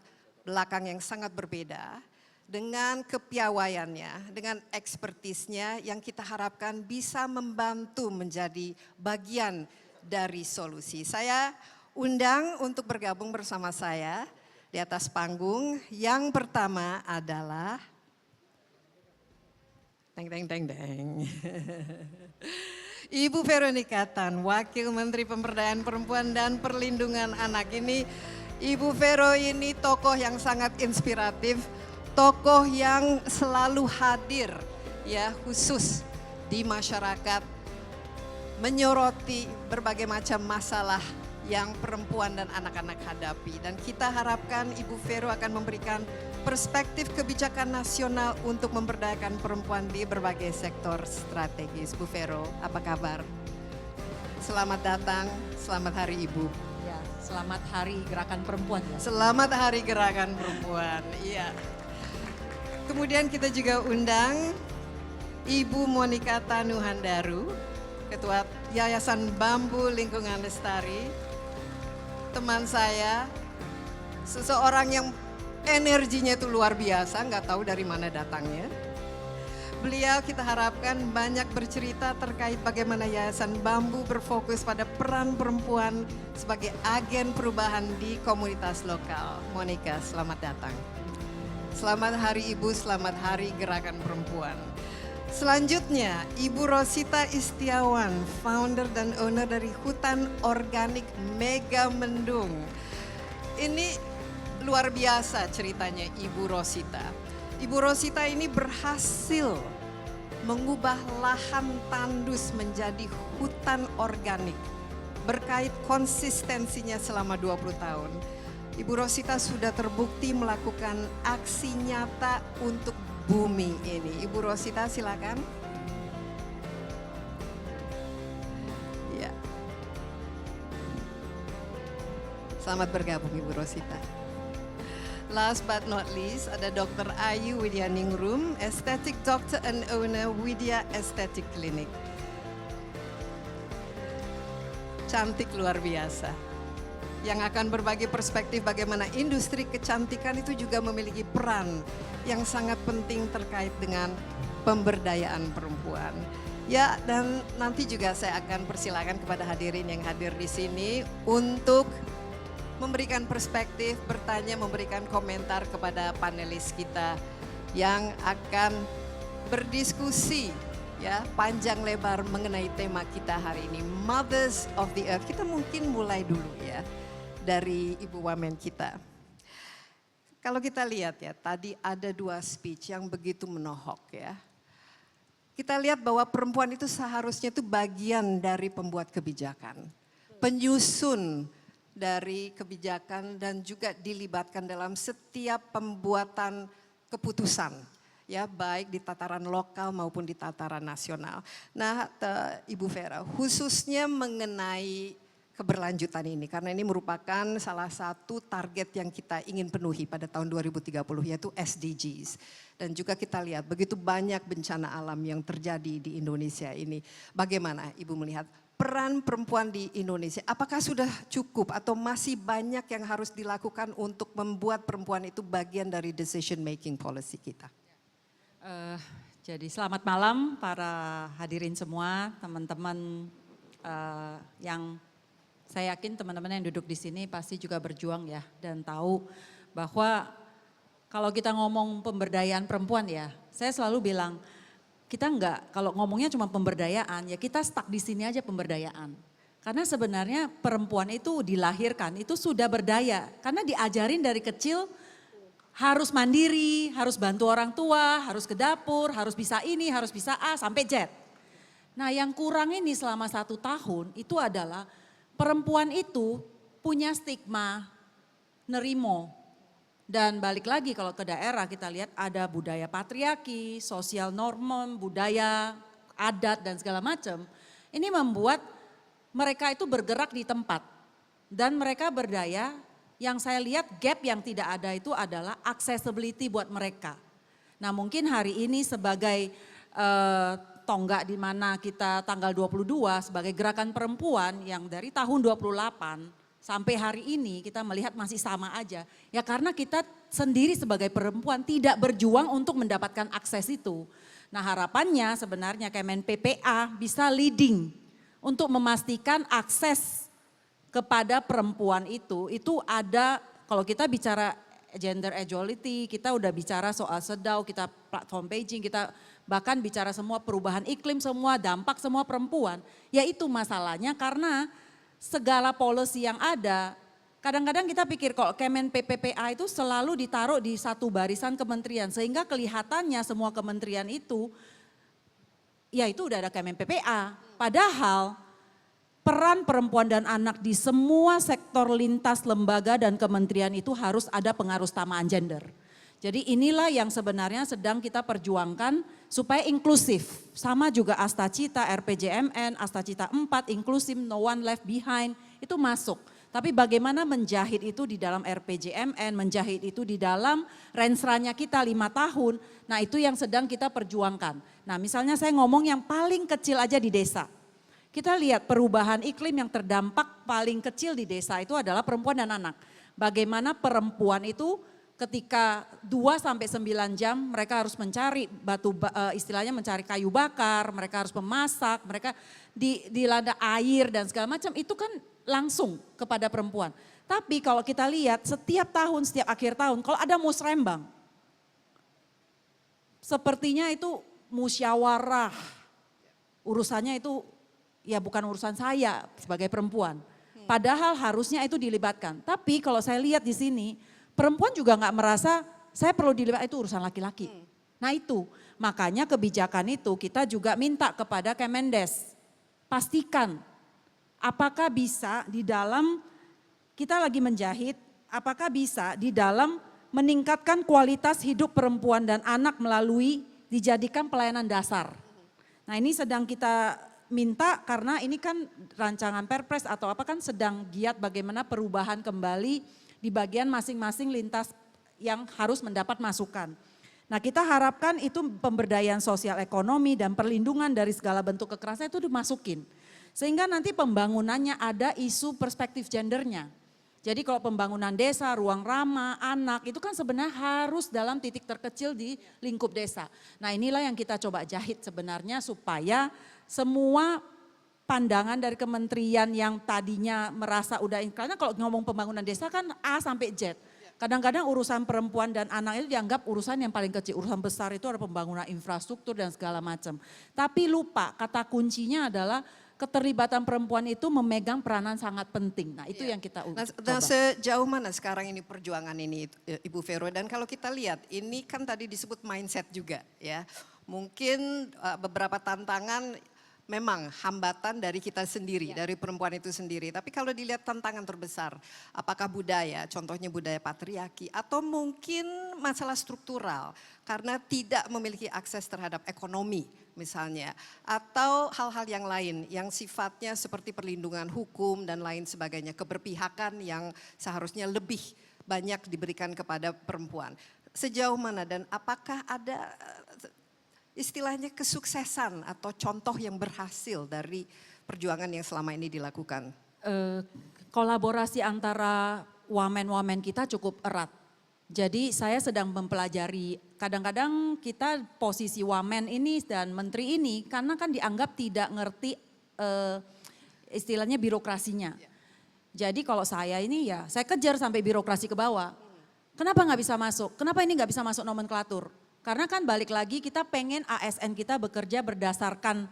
belakang yang sangat berbeda, dengan kepiawaiannya, dengan ekspertisnya yang kita harapkan bisa membantu menjadi bagian dari solusi. Saya undang untuk bergabung bersama saya di atas panggung. Yang pertama adalah Ibu Veronica Tan, Wakil Menteri Pemberdayaan Perempuan dan Perlindungan Anak. Ini Ibu Vero ini tokoh yang sangat inspiratif, tokoh yang selalu hadir ya, khusus di masyarakat, menyoroti berbagai macam masalah yang perempuan dan anak-anak hadapi. Dan kita harapkan Ibu Vero akan memberikan perspektif kebijakan nasional untuk memberdayakan perempuan di berbagai sektor strategis. Bu Vero, apa kabar? Selamat datang, selamat Hari Ibu. Ya, selamat Hari Gerakan Perempuan ya. Selamat Hari Gerakan Perempuan, iya. Kemudian kita juga undang Ibu Monika Tanuhandaru, Ketua Yayasan Bambu Lingkungan Lestari. Teman saya, seseorang yang energinya itu luar biasa, nggak tahu dari mana datangnya. Beliau kita harapkan banyak bercerita terkait bagaimana Yayasan Bambu berfokus pada peran perempuan sebagai agen perubahan di komunitas lokal. Monika, selamat datang. Selamat Hari Ibu, selamat Hari Gerakan Perempuan. Selanjutnya, Ibu Rosita Istiawan, founder dan owner dari Hutan Organik Mega Mendung. Ini luar biasa ceritanya Ibu Rosita. Ibu Rosita ini berhasil mengubah lahan tandus menjadi hutan organik berkait konsistensinya selama 20 tahun. Ibu Rosita sudah terbukti melakukan aksi nyata untuk bumi ini. Ibu Rosita silakan. Ya. Selamat bergabung Ibu Rosita. Last but not least ada Dr. Ayu Widyaningrum, Aesthetic Doctor and Owner Widya Aesthetic Clinic. Cantik luar biasa. Yang akan berbagi perspektif bagaimana industri kecantikan itu juga memiliki peran yang sangat penting terkait dengan pemberdayaan perempuan. Ya, dan nanti juga saya akan persilakan kepada hadirin yang hadir di sini untuk memberikan perspektif, bertanya, memberikan komentar kepada panelis kita yang akan berdiskusi ya panjang lebar mengenai tema kita hari ini, Mothers of the Earth. Kita mungkin mulai dulu ya dari Ibu Wamen kita. Kalau kita lihat ya, tadi ada 2 speech yang begitu menohok ya. Kita lihat bahwa perempuan itu seharusnya itu bagian dari pembuat kebijakan, penyusun dari kebijakan dan juga dilibatkan dalam setiap pembuatan keputusan. Ya, baik di tataran lokal maupun di tataran nasional. Nah, Ibu Vera, khususnya mengenai keberlanjutan ini, karena ini merupakan salah satu target yang kita ingin penuhi pada tahun 2030, yaitu SDGs. Dan juga kita lihat begitu banyak bencana alam yang terjadi di Indonesia ini. Bagaimana Ibu melihat peran perempuan di Indonesia? Apakah sudah cukup atau masih banyak yang harus dilakukan untuk membuat perempuan itu bagian dari decision making policy kita? Jadi selamat malam para hadirin semua, teman-teman yang saya yakin teman-teman yang duduk di sini pasti juga berjuang ya dan tahu bahwa kalau kita ngomong pemberdayaan perempuan ya, saya selalu bilang kita enggak, kalau ngomongnya cuma pemberdayaan ya kita stuck di sini aja pemberdayaan. Karena sebenarnya perempuan itu dilahirkan itu sudah berdaya karena diajarin dari kecil harus mandiri, harus bantu orang tua, harus ke dapur, harus bisa ini, harus bisa A sampai Z. Nah yang kurang ini selama 1 tahun itu adalah perempuan itu punya stigma nerimo. Dan balik lagi kalau ke daerah kita lihat ada budaya patriarki, sosial norm, budaya, adat dan segala macam. Ini membuat mereka itu bergerak di tempat dan mereka berdaya Yang saya lihat gap yang tidak ada itu adalah accessibility buat mereka. Nah mungkin hari ini sebagai tonggak di mana kita tanggal 22 sebagai gerakan perempuan yang dari tahun 28 sampai hari ini kita melihat masih sama aja. Ya karena kita sendiri sebagai perempuan tidak berjuang untuk mendapatkan akses itu. Nah harapannya sebenarnya Kemen PPA bisa leading untuk memastikan akses kepada perempuan itu ada, kalau kita bicara gender equality, kita udah bicara soal SEDAW, kita platform paging, kita bahkan bicara semua perubahan iklim, semua dampak semua perempuan. Ya itu masalahnya karena segala policy yang ada, kadang-kadang kita pikir kalau Kemen PPPA itu selalu ditaruh di satu barisan kementerian sehingga kelihatannya semua kementerian itu ya itu udah ada Kemen PPA. Padahal peran perempuan dan anak di semua sektor lintas lembaga dan kementerian itu harus ada pengaruh utamaan gender. Jadi inilah yang sebenarnya sedang kita perjuangkan supaya inklusif. Sama juga Astacita, RPJMN, Astacita 4, inklusif, no one left behind, itu masuk. Tapi bagaimana menjahit itu di dalam RPJMN, menjahit itu di dalam rensranya kita 5 tahun, nah itu yang sedang kita perjuangkan. Nah misalnya saya ngomong yang paling kecil aja di desa. Kita lihat perubahan iklim yang terdampak paling kecil di desa itu adalah perempuan dan anak. Bagaimana perempuan itu ketika 2 sampai 9 jam mereka harus mencari istilahnya mencari kayu bakar, mereka harus memasak, mereka dilanda air dan segala macam itu kan langsung kepada perempuan. Tapi kalau kita lihat setiap tahun, setiap akhir tahun kalau ada musrembang, sepertinya itu musyawarah, urusannya itu ya bukan urusan saya sebagai perempuan. Padahal harusnya itu dilibatkan. Tapi kalau saya lihat di sini, perempuan juga nggak merasa saya perlu dilibatkan, itu urusan laki-laki. Nah itu, makanya kebijakan itu kita juga minta kepada Kemendes. Pastikan apakah bisa di dalam, kita lagi menjahit, apakah bisa di dalam meningkatkan kualitas hidup perempuan dan anak melalui dijadikan pelayanan dasar. Nah ini sedang kita minta karena ini kan rancangan perpres atau apa kan sedang giat bagaimana perubahan kembali di bagian masing-masing lintas yang harus mendapat masukan. Nah kita harapkan itu pemberdayaan sosial ekonomi dan perlindungan dari segala bentuk kekerasan itu dimasukin. Sehingga nanti pembangunannya ada isu perspektif gendernya. Jadi kalau pembangunan desa, ruang ramah, anak itu kan sebenarnya harus dalam titik terkecil di lingkup desa. Nah inilah yang kita coba jahit sebenarnya supaya semua pandangan dari kementerian yang tadinya merasa udah, karena kalau ngomong pembangunan desa kan A sampai Z. Kadang-kadang urusan perempuan dan anak itu dianggap urusan yang paling kecil, urusan besar itu ada pembangunan infrastruktur dan segala macam. Tapi lupa kata kuncinya adalah keterlibatan perempuan itu memegang peranan sangat penting. Nah itu yang kita coba. Nah sejauh mana sekarang ini perjuangan ini Ibu Vero, dan kalau kita lihat ini kan tadi disebut mindset juga ya. Mungkin beberapa tantangan memang hambatan dari kita sendiri, dari perempuan itu sendiri. Tapi kalau dilihat tantangan terbesar, apakah budaya, contohnya budaya patriarki, atau mungkin masalah struktural, karena tidak memiliki akses terhadap ekonomi misalnya, atau hal-hal yang lain yang sifatnya seperti perlindungan hukum dan lain sebagainya, keberpihakan yang seharusnya lebih banyak diberikan kepada perempuan. Sejauh mana dan apakah ada istilahnya kesuksesan atau contoh yang berhasil dari perjuangan yang selama ini dilakukan? Kolaborasi antara wamen-wamen kita cukup erat. Jadi saya sedang mempelajari, kadang-kadang kita posisi wamen ini dan menteri ini karena kan dianggap tidak ngerti istilahnya birokrasinya. Jadi kalau saya ini ya saya kejar sampai birokrasi ke bawah. Kenapa nggak bisa masuk? Kenapa ini nggak bisa masuk nomenklatur? Karena kan balik lagi kita pengen ASN kita bekerja berdasarkan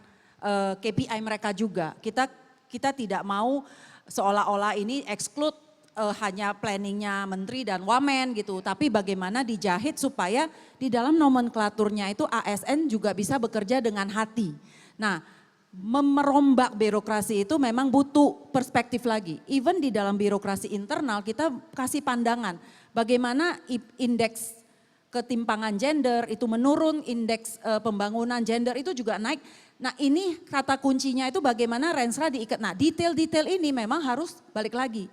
KPI mereka juga. Kita tidak mau seolah-olah ini exclude hanya planningnya menteri dan wamen gitu. Tapi bagaimana dijahit supaya di dalam nomenklaturnya itu ASN juga bisa bekerja dengan hati. Nah merombak birokrasi itu memang butuh perspektif lagi. Even di dalam birokrasi internal kita kasih pandangan bagaimana indeks ketimpangan gender itu menurun, indeks pembangunan gender itu juga naik. Nah ini kata kuncinya itu bagaimana Rensra diikat. Nah detail-detail ini memang harus balik lagi.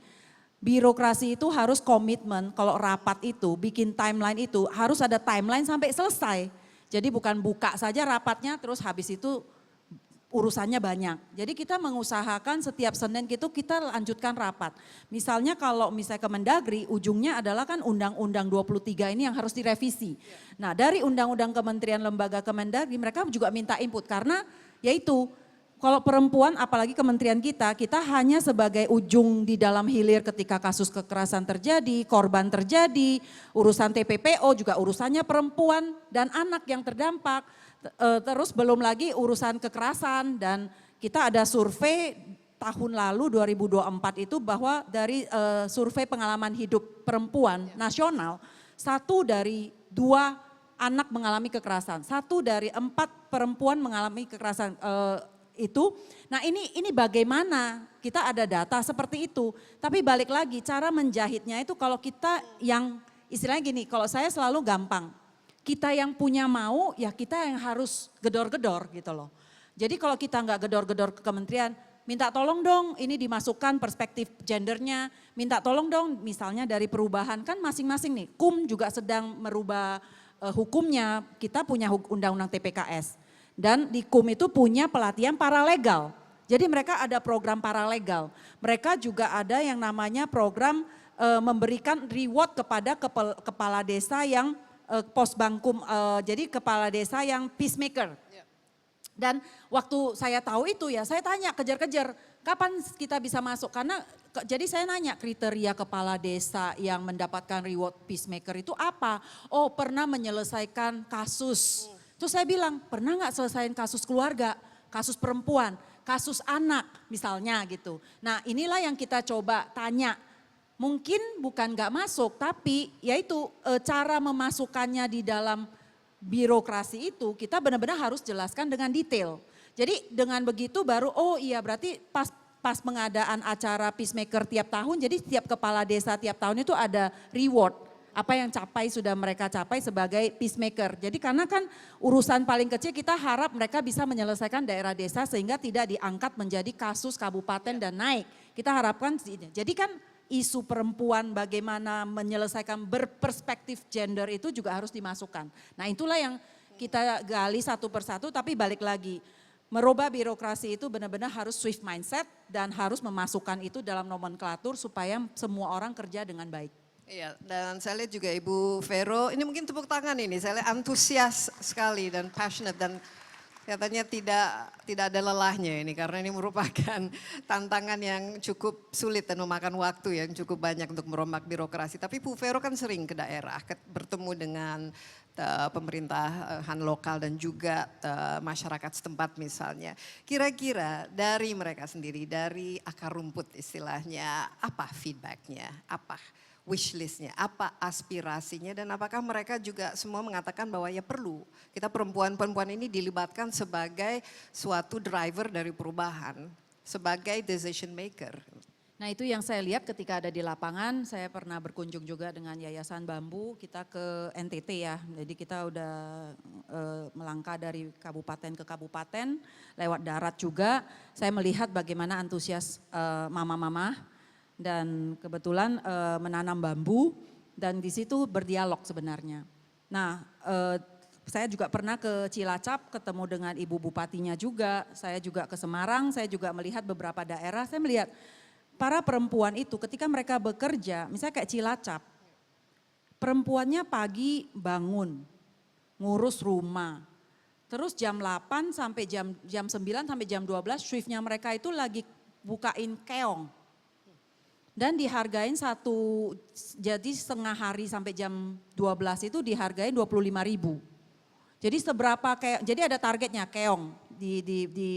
birokrasi itu harus komitmen, kalau rapat itu, bikin timeline itu harus ada timeline sampai selesai. Jadi bukan buka saja rapatnya terus habis itu urusannya banyak. Jadi kita mengusahakan setiap Senin itu kita lanjutkan rapat. Misalnya kalau misalnya Kemendagri ujungnya adalah kan Undang-Undang 23 ini yang harus direvisi. Nah dari Undang-Undang Kementerian Lembaga Kemendagri mereka juga minta input karena yaitu kalau perempuan apalagi kementerian kita hanya sebagai ujung di dalam hilir ketika kasus kekerasan terjadi, korban terjadi, urusan TPPO juga urusannya perempuan dan anak yang terdampak. Terus belum lagi urusan kekerasan dan kita ada survei tahun lalu 2024 itu bahwa dari survei pengalaman hidup perempuan nasional 1 dari 2 anak mengalami kekerasan, 1 dari 4 perempuan mengalami kekerasan itu. Nah ini bagaimana kita ada data seperti itu, tapi balik lagi cara menjahitnya itu kalau kita yang istilahnya gini, kalau saya selalu gampang. Kita yang punya mau, ya kita yang harus gedor-gedor gitu loh. Jadi kalau kita nggak gedor-gedor ke kementerian, minta tolong dong ini dimasukkan perspektif gendernya, minta tolong dong misalnya dari perubahan, kan masing-masing nih, KUM juga sedang merubah hukumnya, kita punya undang-undang TPKS. Dan di KUM itu punya pelatihan paralegal, jadi mereka ada program paralegal. Mereka juga ada yang namanya program memberikan reward kepada kepala desa yang posbangkum, jadi kepala desa yang peacemaker. Dan waktu saya tahu itu ya saya tanya kejar-kejar kapan kita bisa masuk karena jadi saya nanya kriteria kepala desa yang mendapatkan reward peacemaker itu apa? Oh pernah menyelesaikan kasus. Terus saya bilang pernah nggak selesaiin kasus keluarga, kasus perempuan, kasus anak misalnya gitu. Nah inilah yang kita coba tanya. Mungkin bukan nggak masuk, tapi yaitu cara memasukkannya di dalam birokrasi itu kita benar-benar harus jelaskan dengan detail. Jadi dengan begitu baru oh iya berarti pas pengadaan acara peacemaker tiap tahun, jadi tiap kepala desa tiap tahun itu ada reward. Apa yang sudah mereka capai sebagai peacemaker. Jadi karena kan urusan paling kecil kita harap mereka bisa menyelesaikan daerah desa sehingga tidak diangkat menjadi kasus kabupaten dan naik. Kita harapkan jadi kan isu perempuan bagaimana menyelesaikan berperspektif gender itu juga harus dimasukkan. Nah itulah yang kita gali satu persatu tapi balik lagi. Merubah birokrasi itu benar-benar harus swift mindset dan harus memasukkan itu dalam nomenklatur supaya semua orang kerja dengan baik. Iya, dan saya lihat juga Ibu Vero, ini mungkin tepuk tangan ini, saya lihat antusias sekali dan passionate dan katanya tidak ada lelahnya ini karena ini merupakan tantangan yang cukup sulit dan memakan waktu yang cukup banyak untuk merombak birokrasi. Tapi Bu Vero kan sering ke daerah, bertemu dengan pemerintahan lokal dan juga masyarakat setempat misalnya. Kira-kira dari mereka sendiri, dari akar rumput istilahnya, apa feedbacknya, apa wish listnya, apa aspirasinya dan apakah mereka juga semua mengatakan bahwa ya perlu kita perempuan-perempuan ini dilibatkan sebagai suatu driver dari perubahan, sebagai decision maker. Nah itu yang saya lihat ketika ada di lapangan, saya pernah berkunjung juga dengan Yayasan Bambu, kita ke NTT ya, jadi kita udah melangkah dari kabupaten ke kabupaten, lewat darat juga, saya melihat bagaimana antusias mama-mama, dan kebetulan menanam bambu dan di situ berdialog sebenarnya. Nah saya juga pernah ke Cilacap ketemu dengan ibu bupatinya juga, saya juga ke Semarang, saya juga melihat beberapa daerah, saya melihat para perempuan itu ketika mereka bekerja, misalnya kayak Cilacap, perempuannya pagi bangun, ngurus rumah, terus jam 8 sampai jam 9 sampai jam 12 shiftnya mereka itu lagi bukain keong. Dan dihargain jadi setengah hari sampai jam 12 itu dihargain 25.000. Jadi jadi ada targetnya keong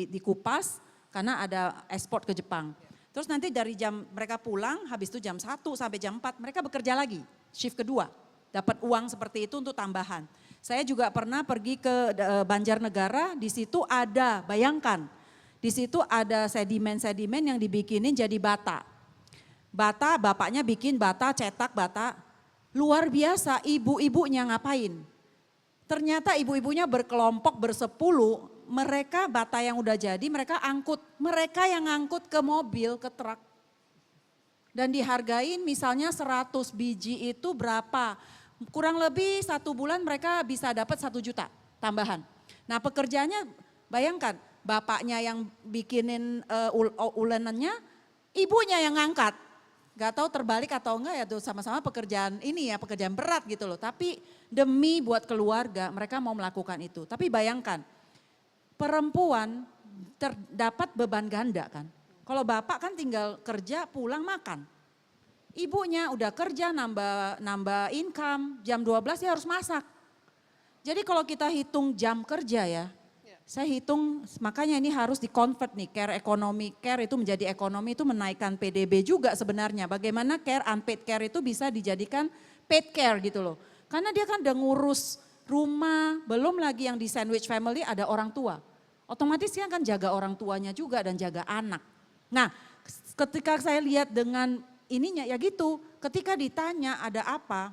dikupas karena ada ekspor ke Jepang. Terus nanti dari jam mereka pulang habis itu jam 1 sampai jam 4 mereka bekerja lagi shift kedua. Dapat uang seperti itu untuk tambahan. Saya juga pernah pergi ke Banjarnegara, di situ ada, bayangkan, di situ ada sedimen-sedimen yang dibikinin jadi bata. Bata, bapaknya bikin bata, cetak bata, luar biasa ibu-ibunya ngapain. Ternyata ibu-ibunya berkelompok bersepuluh, mereka bata yang udah jadi mereka angkut, mereka yang angkut ke mobil, ke truk. dan dihargain misalnya 100 biji itu berapa? Kurang lebih 1 bulan mereka bisa dapat 1 juta tambahan. Nah pekerjaannya bayangkan bapaknya yang bikinin ulenannya, ibunya yang ngangkat. Gak tahu terbalik atau enggak ya tuh sama-sama pekerjaan ini ya, pekerjaan berat gitu loh. Tapi demi buat keluarga mereka mau melakukan itu. Tapi bayangkan perempuan terdapat beban ganda kan. Kalau bapak kan tinggal kerja pulang makan. Ibunya udah kerja nambah income, jam 12 dia harus masak. Jadi kalau kita hitung jam kerja ya, saya hitung makanya ini harus di-convert nih, care ekonomi, care itu menjadi ekonomi itu menaikkan PDB juga sebenarnya. Bagaimana care, unpaid care itu bisa dijadikan paid care gitu loh. Karena dia kan udah ngurus rumah, belum lagi yang di sandwich family ada orang tua. Otomatis dia kan jaga orang tuanya juga dan jaga anak. Nah ketika saya lihat dengan ininya ya gitu, ketika ditanya ada apa,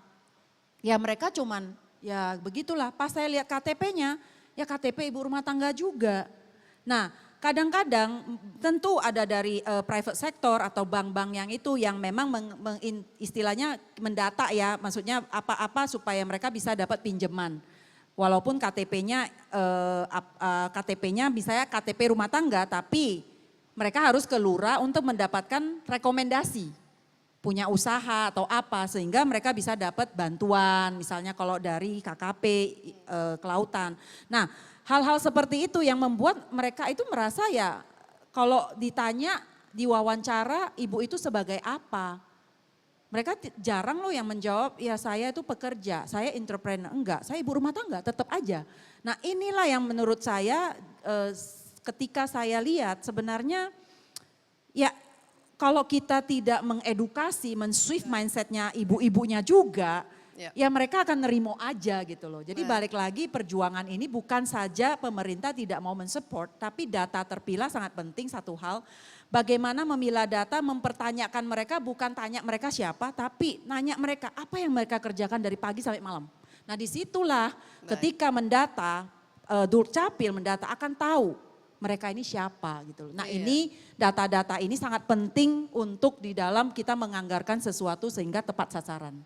ya mereka cuman ya begitulah. Pas saya lihat KTP-nya, ya KTP ibu rumah tangga juga. Nah kadang-kadang tentu ada dari private sector atau bank-bank yang itu yang memang istilahnya mendata ya, maksudnya apa-apa supaya mereka bisa dapat pinjaman. Walaupun KTP-nya misalnya KTP rumah tangga, tapi mereka harus ke lurah untuk mendapatkan rekomendasi, punya usaha atau apa, sehingga mereka bisa dapat bantuan, misalnya kalau dari KKP kelautan. Nah hal-hal seperti itu yang membuat mereka itu merasa ya kalau ditanya diwawancara ibu itu sebagai apa. Mereka jarang loh yang menjawab ya saya itu pekerja, saya entrepreneur, enggak, saya ibu rumah tangga tetap aja. Nah inilah yang menurut saya ketika saya lihat sebenarnya ya kalau kita tidak mengedukasi, men-shift mindsetnya ibu-ibunya juga, ya mereka akan nerimo aja gitu loh. Jadi balik lagi perjuangan ini bukan saja pemerintah tidak mau mensupport, tapi data terpilah sangat penting satu hal. Bagaimana memilah data, mempertanyakan mereka, bukan tanya mereka siapa, tapi nanya mereka apa yang mereka kerjakan dari pagi sampai malam. Nah disitulah ketika mendata, Dukcapil mendata akan tahu mereka ini siapa gitu loh. Nah ini data-data ini sangat penting untuk di dalam kita menganggarkan sesuatu sehingga tepat sasaran.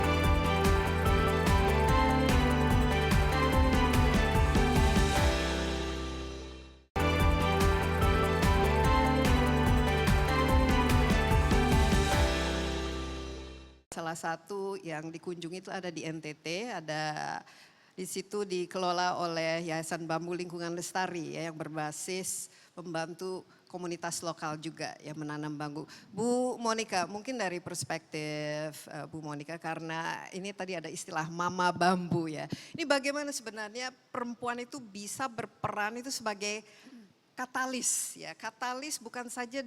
Salah satu yang dikunjungi itu ada di NTT, ada di situ dikelola oleh Yayasan Bambu Lingkungan Lestari ya, yang berbasis membantu komunitas lokal juga yang menanam bambu. Bu Monica, mungkin dari perspektif Bu Monica, karena ini tadi ada istilah mama bambu ya. Ini bagaimana sebenarnya perempuan itu bisa berperan itu sebagai katalis ya. Katalis bukan saja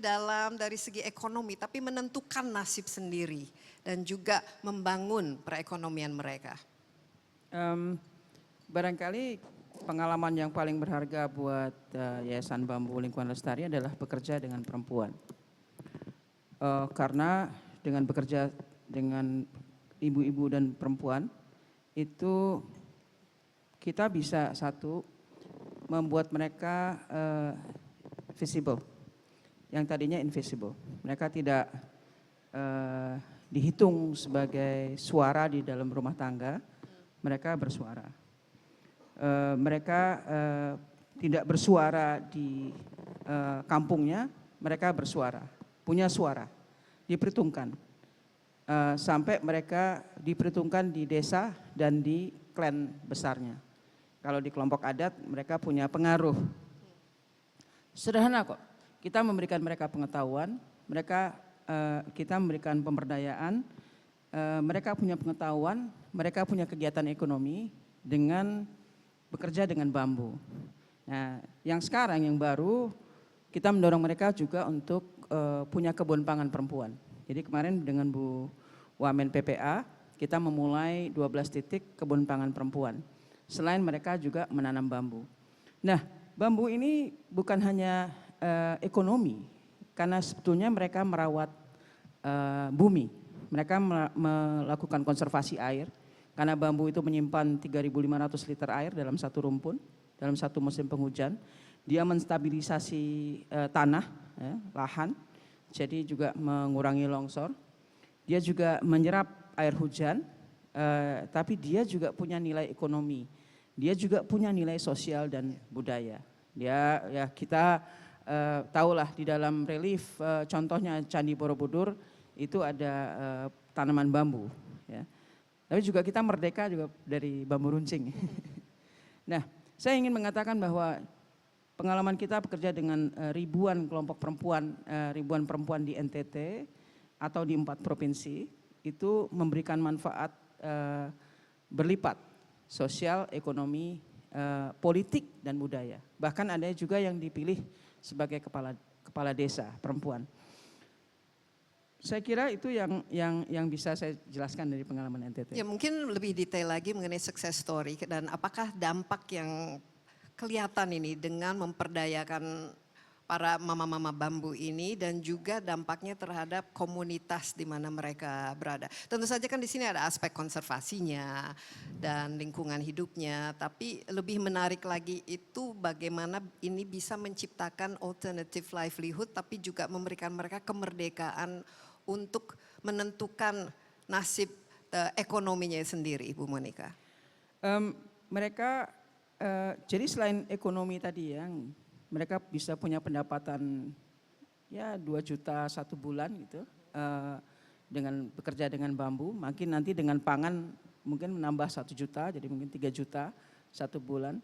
dari segi ekonomi tapi menentukan nasib sendiri dan juga membangun perekonomian mereka. Barangkali pengalaman yang paling berharga buat Yayasan Bambu Lingkungan Lestari adalah bekerja dengan perempuan. Karena dengan bekerja dengan ibu-ibu dan perempuan itu kita bisa satu membuat mereka visible, yang tadinya invisible. Mereka tidak dihitung sebagai suara di dalam rumah tangga, mereka bersuara. Mereka tidak bersuara di kampungnya, mereka bersuara, punya suara, diperhitungkan. Sampai mereka diperhitungkan di desa dan di klan besarnya. Kalau di kelompok adat mereka punya pengaruh. Sederhana kok, kita memberikan mereka pengetahuan, kita memberikan pemberdayaan, mereka punya pengetahuan, mereka punya kegiatan ekonomi dengan bekerja dengan bambu. Nah, yang sekarang yang baru kita mendorong mereka juga untuk punya kebun pangan perempuan. Jadi kemarin dengan Bu Wamen PPA kita memulai 12 titik kebun pangan perempuan. Selain mereka juga menanam bambu. Nah, bambu ini bukan hanya ekonomi, karena sebetulnya mereka merawat bumi. Mereka melakukan konservasi air. Karena bambu itu menyimpan 3.500 liter air dalam satu rumpun, dalam satu musim penghujan. Dia menstabilisasi tanah, lahan, jadi juga mengurangi longsor. dia juga menyerap air hujan, tapi dia juga punya nilai ekonomi, dia juga punya nilai sosial dan budaya. Dia ya kita tahulah di dalam relief contohnya Candi Borobudur itu ada tanaman bambu. Ya. Tapi juga kita merdeka juga dari bambu runcing. Nah, saya ingin mengatakan bahwa pengalaman kita bekerja dengan ribuan kelompok perempuan, ribuan perempuan di NTT atau di 4 provinsi itu memberikan manfaat berlipat, sosial, ekonomi, politik dan budaya. Bahkan ada juga yang dipilih sebagai kepala desa perempuan. Saya kira itu yang bisa saya jelaskan dari pengalaman NTT. Ya mungkin lebih detail lagi mengenai success story dan apakah dampak yang kelihatan ini dengan memperdayakan para mama-mama bambu ini dan juga dampaknya terhadap komunitas di mana mereka berada. Tentu saja kan di sini ada aspek konservasinya dan lingkungan hidupnya, tapi lebih menarik lagi itu bagaimana ini bisa menciptakan alternative livelihood tapi juga memberikan mereka kemerdekaan untuk menentukan nasib ekonominya sendiri, Bu Monika. Mereka jadi selain ekonomi tadi yang mereka bisa punya pendapatan ya 2 juta 1 bulan gitu dengan bekerja dengan bambu, makin nanti dengan pangan mungkin menambah 1 juta jadi mungkin 3 juta 1 bulan.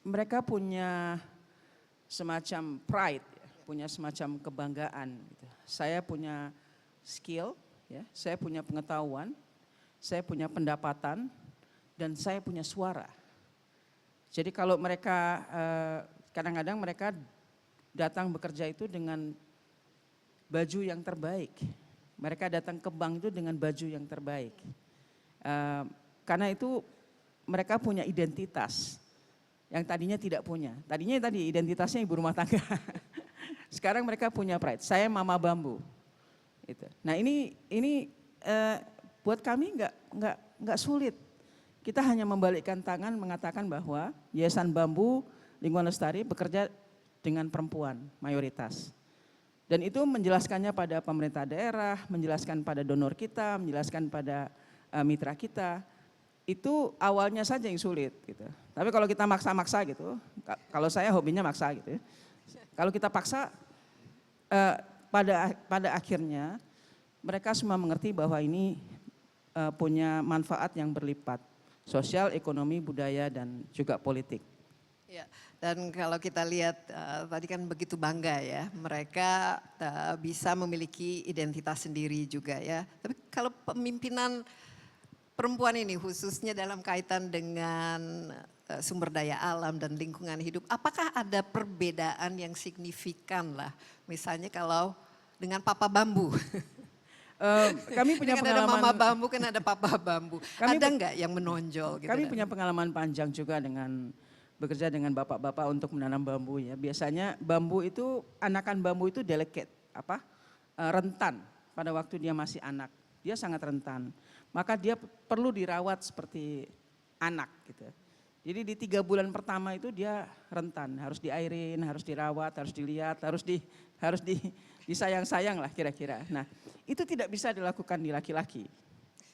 Mereka punya semacam pride, ya, punya semacam kebanggaan. Gitu. Saya punya skill, ya, saya punya pengetahuan, saya punya pendapatan, dan saya punya suara. Jadi kalau mereka kadang-kadang mereka datang bekerja itu dengan baju yang terbaik. Mereka datang ke bank itu dengan baju yang terbaik. Karena itu mereka punya identitas yang tadinya tidak punya. Tadinya tadi identitasnya ibu rumah tangga. Sekarang mereka punya pride. Saya mama bambu. Gitu. Nah ini buat kami nggak sulit. Kita hanya membalikkan tangan mengatakan bahwa Yayasan Bambu Lingkungan Lestari bekerja dengan perempuan mayoritas. Dan itu menjelaskannya pada pemerintah daerah, menjelaskan pada donor kita, menjelaskan pada mitra kita. Itu awalnya saja yang sulit gitu. Tapi kalau kita maksa-maksa gitu, kalau saya hobinya maksa gitu ya. Kalau kita paksa pada akhirnya mereka semua mengerti bahwa ini punya manfaat yang berlipat. Sosial, ekonomi, budaya, dan juga politik. Ya, dan kalau kita lihat tadi kan begitu bangga ya, mereka bisa memiliki identitas sendiri juga ya. Tapi kalau pemimpinan perempuan ini khususnya dalam kaitan dengan sumber daya alam dan lingkungan hidup, apakah ada perbedaan yang signifikan lah? Misalnya kalau dengan Papa Bambu. Kami punya kan pengalaman. ada mama bambu, kan ada papa bambu. Ada nggak yang menonjol? Gitu kami punya pengalaman panjang juga dengan bekerja dengan bapak-bapak untuk menanam bambu ya. Biasanya bambu itu anakan bambu itu delicate, rentan pada waktu dia masih anak. Dia sangat rentan. Maka dia perlu dirawat seperti anak gitu. Jadi di 3 bulan pertama itu dia rentan, harus diairin, harus dirawat, harus dilihat, harus disayang-sayang lah kira-kira. Nah, itu tidak bisa dilakukan di laki-laki.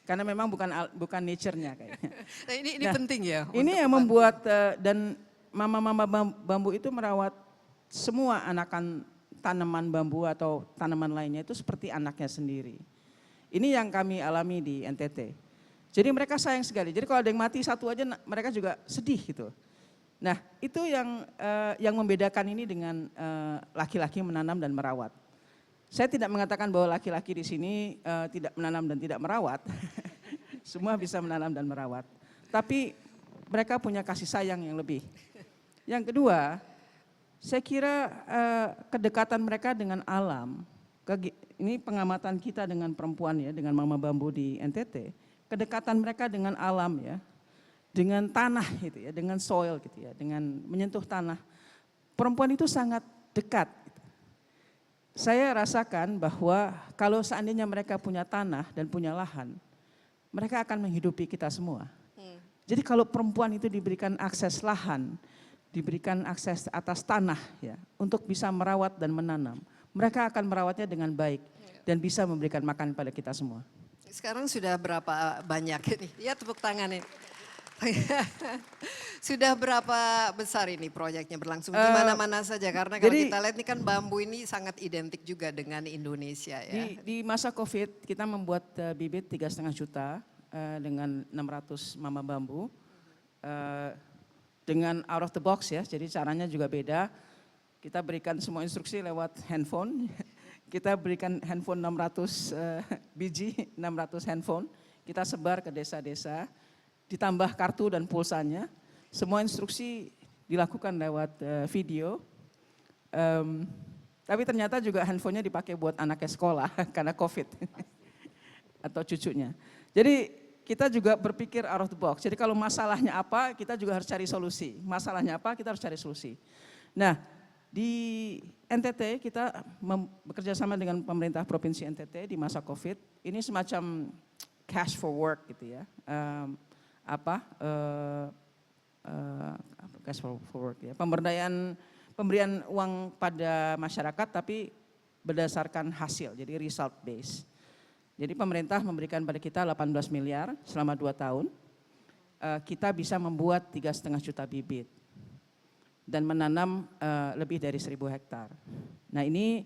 Karena memang bukan nature-nya kayaknya. Nah, ini penting ya. Ini yang membuat dan mama-mama bambu itu merawat semua anakan tanaman bambu atau tanaman lainnya itu seperti anaknya sendiri. Ini yang kami alami di NTT. Jadi mereka sayang sekali. Jadi kalau ada yang mati satu aja mereka juga sedih gitu. Nah, itu yang membedakan ini dengan laki-laki menanam dan merawat. Saya tidak mengatakan bahwa laki-laki di sini tidak menanam dan tidak merawat. Semua bisa menanam dan merawat. Tapi mereka punya kasih sayang yang lebih. Yang kedua, saya kira kedekatan mereka dengan alam, ini pengamatan kita dengan perempuan ya, dengan mama bambu di NTT, kedekatan mereka dengan alam ya, dengan tanah gitu ya, dengan soil gitu ya, dengan menyentuh tanah. Perempuan itu sangat dekat. Saya rasakan bahwa kalau seandainya mereka punya tanah dan punya lahan, mereka akan menghidupi kita semua. Jadi kalau perempuan itu diberikan akses lahan, diberikan akses atas tanah ya, untuk bisa merawat dan menanam, mereka akan merawatnya dengan baik dan bisa memberikan makan pada kita semua. Sekarang sudah berapa banyak ini? Ya tepuk tangan ini. Sudah berapa besar ini proyeknya berlangsung di mana-mana saja? Karena kalau kita lihat ini kan bambu ini sangat identik juga dengan Indonesia ya. Di masa COVID kita membuat bibit 3,5 juta dengan 600 mama bambu. Dengan out of the box ya, jadi caranya juga beda. Kita berikan semua instruksi lewat handphone. Kita berikan handphone 600 biji, 600 handphone. Kita sebar ke desa-desa, ditambah kartu dan pulsanya. Semua instruksi dilakukan lewat video. Tapi ternyata juga handphonenya dipakai buat anaknya sekolah karena COVID atau cucunya. Jadi kita juga berpikir out of the box. Jadi kalau masalahnya apa, kita juga harus cari solusi. Masalahnya apa, kita harus cari solusi. Nah, di NTT kita bekerja sama dengan pemerintah Provinsi NTT di masa COVID. Ini semacam cash for work gitu ya. Cash for work ya. Pemberian uang pada masyarakat tapi berdasarkan hasil, jadi result based. Jadi pemerintah memberikan pada kita 18 miliar selama 2 tahun. Kita bisa membuat 3,5 juta bibit dan menanam lebih dari 1.000 hektar. Nah ini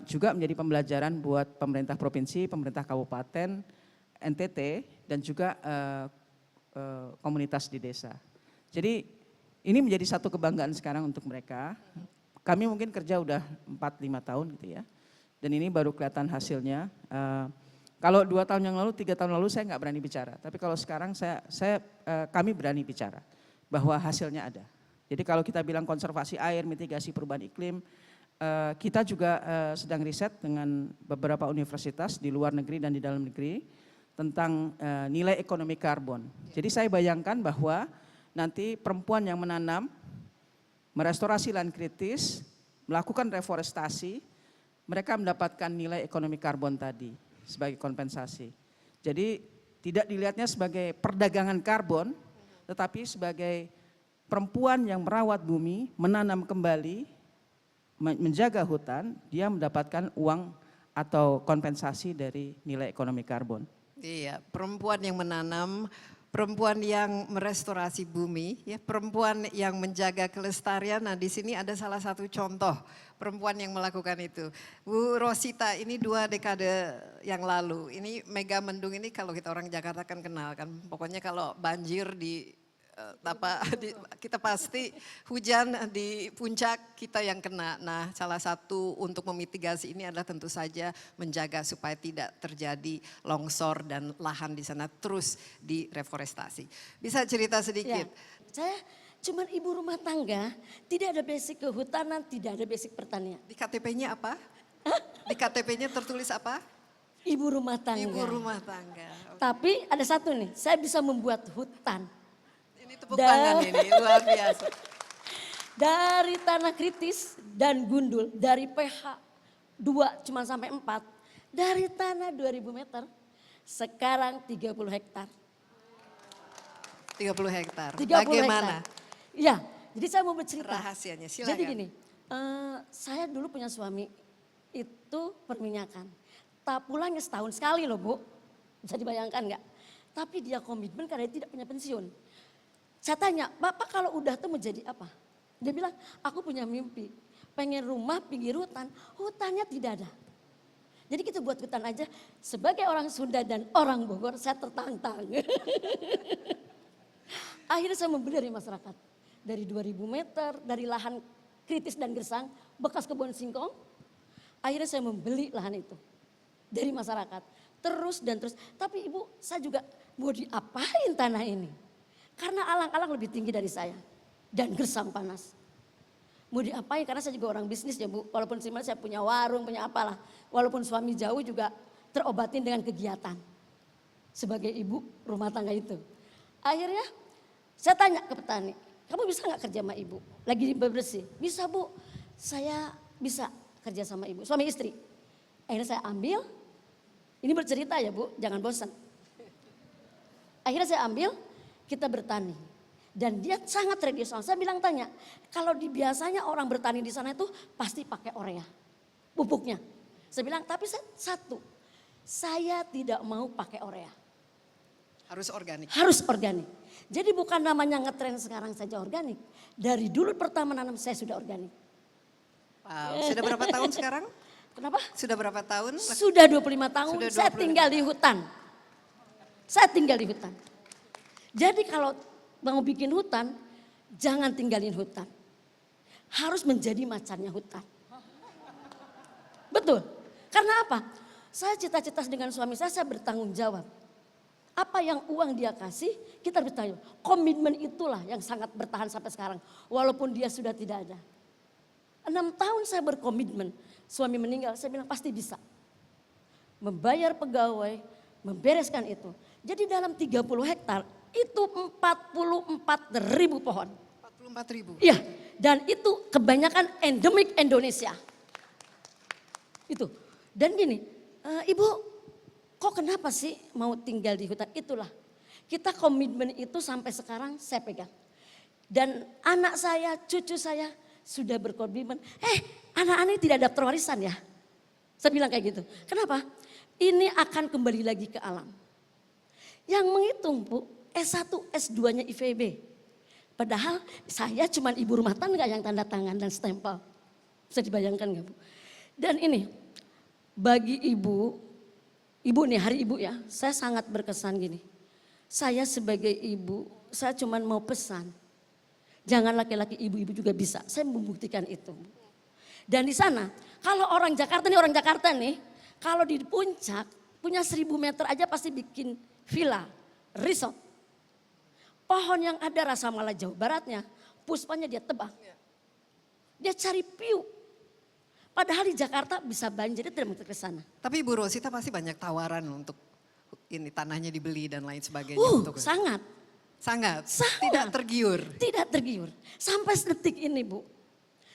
juga menjadi pembelajaran buat pemerintah provinsi, pemerintah kabupaten, NTT dan juga komunitas di desa. Jadi ini menjadi satu kebanggaan sekarang untuk mereka. Kami mungkin kerja udah 4-5 tahun gitu ya. Dan ini baru kelihatan hasilnya. Kalau 2 tahun yang lalu, 3 tahun lalu saya nggak berani bicara. Tapi kalau sekarang kami berani bicara bahwa hasilnya ada. Jadi kalau kita bilang konservasi air, mitigasi perubahan iklim, kita juga sedang riset dengan beberapa universitas di luar negeri dan di dalam negeri tentang nilai ekonomi karbon. Jadi saya bayangkan bahwa nanti perempuan yang menanam, merestorasi lahan kritis, melakukan reforestasi, mereka mendapatkan nilai ekonomi karbon tadi sebagai kompensasi. Jadi tidak dilihatnya sebagai perdagangan karbon, tetapi sebagai perempuan yang merawat bumi, menanam kembali, menjaga hutan, dia mendapatkan uang atau kompensasi dari nilai ekonomi karbon. Iya, perempuan yang menanam, perempuan yang merestorasi bumi, ya, perempuan yang menjaga kelestarian. Nah, di sini ada salah satu contoh perempuan yang melakukan itu. Bu Rosita, ini 2 dekade yang lalu. Ini Mega Mendung ini kalau kita orang Jakarta kan kenal kan. Pokoknya kalau banjir kita pasti hujan di puncak kita yang kena. Nah, salah satu untuk memitigasi ini adalah tentu saja menjaga supaya tidak terjadi longsor dan lahan di sana terus direforestasi. Bisa cerita sedikit? Ya, saya cuman ibu rumah tangga, tidak ada basic kehutanan, tidak ada basic pertanian. Di KTP-nya apa? Di KTP-nya tertulis apa? Ibu rumah tangga. Ibu rumah tangga. Tapi ada satu nih, saya bisa membuat hutan. Ini tepuk tangan ini, luar biasa. Dari tanah kritis dan gundul, dari pH 2 cuma sampai 4, dari tanah 2000 meter, sekarang 30 hektar. 30 hektar. 30 Bagaimana? hektar. Ya, jadi saya mau bercerita. Rahasianya, silakan. Jadi gini, saya dulu punya suami itu perminyakan. Tak pulangnya setahun sekali loh Bu, bisa dibayangkan nggak? Tapi dia komitmen karena dia tidak punya pensiun. Saya tanya, Bapak kalau udah tuh mau jadi apa? Dia bilang, aku punya mimpi, pengen rumah pinggir hutan, hutannya tidak ada. Jadi kita buat hutan aja, sebagai orang Sunda dan orang Bogor saya tertantang. Akhirnya saya membeli dari masyarakat. Dari 2000 meter, dari lahan kritis dan gersang, bekas kebun singkong. Akhirnya saya membeli lahan itu dari masyarakat. Terus dan terus. Tapi Ibu, saya juga mau diapain tanah ini? Karena alang-alang lebih tinggi dari saya. Dan gersang panas. Mau diapain? Karena saya juga orang bisnis ya Bu. Walaupun sebenarnya saya punya warung, punya apalah. Walaupun suami jauh juga terobatin dengan kegiatan. Sebagai ibu rumah tangga itu. Akhirnya saya tanya ke petani. Kamu bisa nggak kerja sama ibu? Lagi bebersih. Bisa Bu, saya bisa kerja sama ibu. Suami istri. Akhirnya saya ambil. Ini bercerita ya Bu, jangan bosan. Akhirnya saya ambil, kita bertani. Dan dia sangat tradisional. Saya bilang tanya, kalau biasanya orang bertani di sana itu pasti pakai urea. pupuknya. Saya bilang, tapi satu, saya tidak mau pakai urea. Harus organik. Harus organik. Jadi bukan namanya ngetren sekarang saja organik. Dari dulu pertama nanam saya sudah organik. Wow, sudah berapa tahun sekarang? Kenapa? Sudah berapa tahun? Sudah 25 tahun Sudah saya 25 tinggal di hutan. Saya tinggal di hutan. Jadi kalau mau bikin hutan, jangan tinggalin hutan. Harus menjadi macannya hutan. Betul. Karena apa? Saya cita-cita dengan suami saya bertanggung jawab. Apa yang uang dia kasih, kita bertanggung jawab. Komitmen itulah yang sangat bertahan sampai sekarang. Walaupun dia sudah tidak ada. 6 tahun saya berkomitmen. Suami meninggal, saya bilang pasti bisa. Membayar pegawai, membereskan itu. Jadi dalam 30 hektar, itu 44.000 pohon. 44.000. Iya, dan itu kebanyakan endemik Indonesia. Itu. Dan gini, Ibu, kok kenapa sih mau tinggal di hutan? Itulah. Kita komitmen itu sampai sekarang saya pegang. Dan anak saya, cucu saya sudah berkomitmen. Anak-anak ini tidak daftar warisan ya. Saya bilang kayak gitu. Kenapa? Ini akan kembali lagi ke alam. Yang menghitung Bu, S1, S2-nya IVB. Padahal saya cuma ibu rumah tangga yang tanda tangan dan stempel. Bisa dibayangkan gak Bu? Dan ini, bagi ibu nih hari ibu ya, saya sangat berkesan gini. Saya sebagai ibu, saya cuma mau pesan. Jangan laki-laki, ibu-ibu juga bisa. Saya membuktikan itu. Dan di sana, kalau orang Jakarta nih, kalau di puncak punya 1.000 meter aja pasti bikin villa, resort. Pohon yang ada Rasa Mala Jawa Baratnya, puspanya dia tebang. Dia cari piu. Padahal di Jakarta bisa banjir, dia tidak mau ke sana. Tapi Ibu Rosita pasti banyak tawaran untuk ini tanahnya dibeli dan lain sebagainya. Sangat. Sangat. Sangat. Tidak tergiur. Tidak tergiur. Sampai detik ini Bu,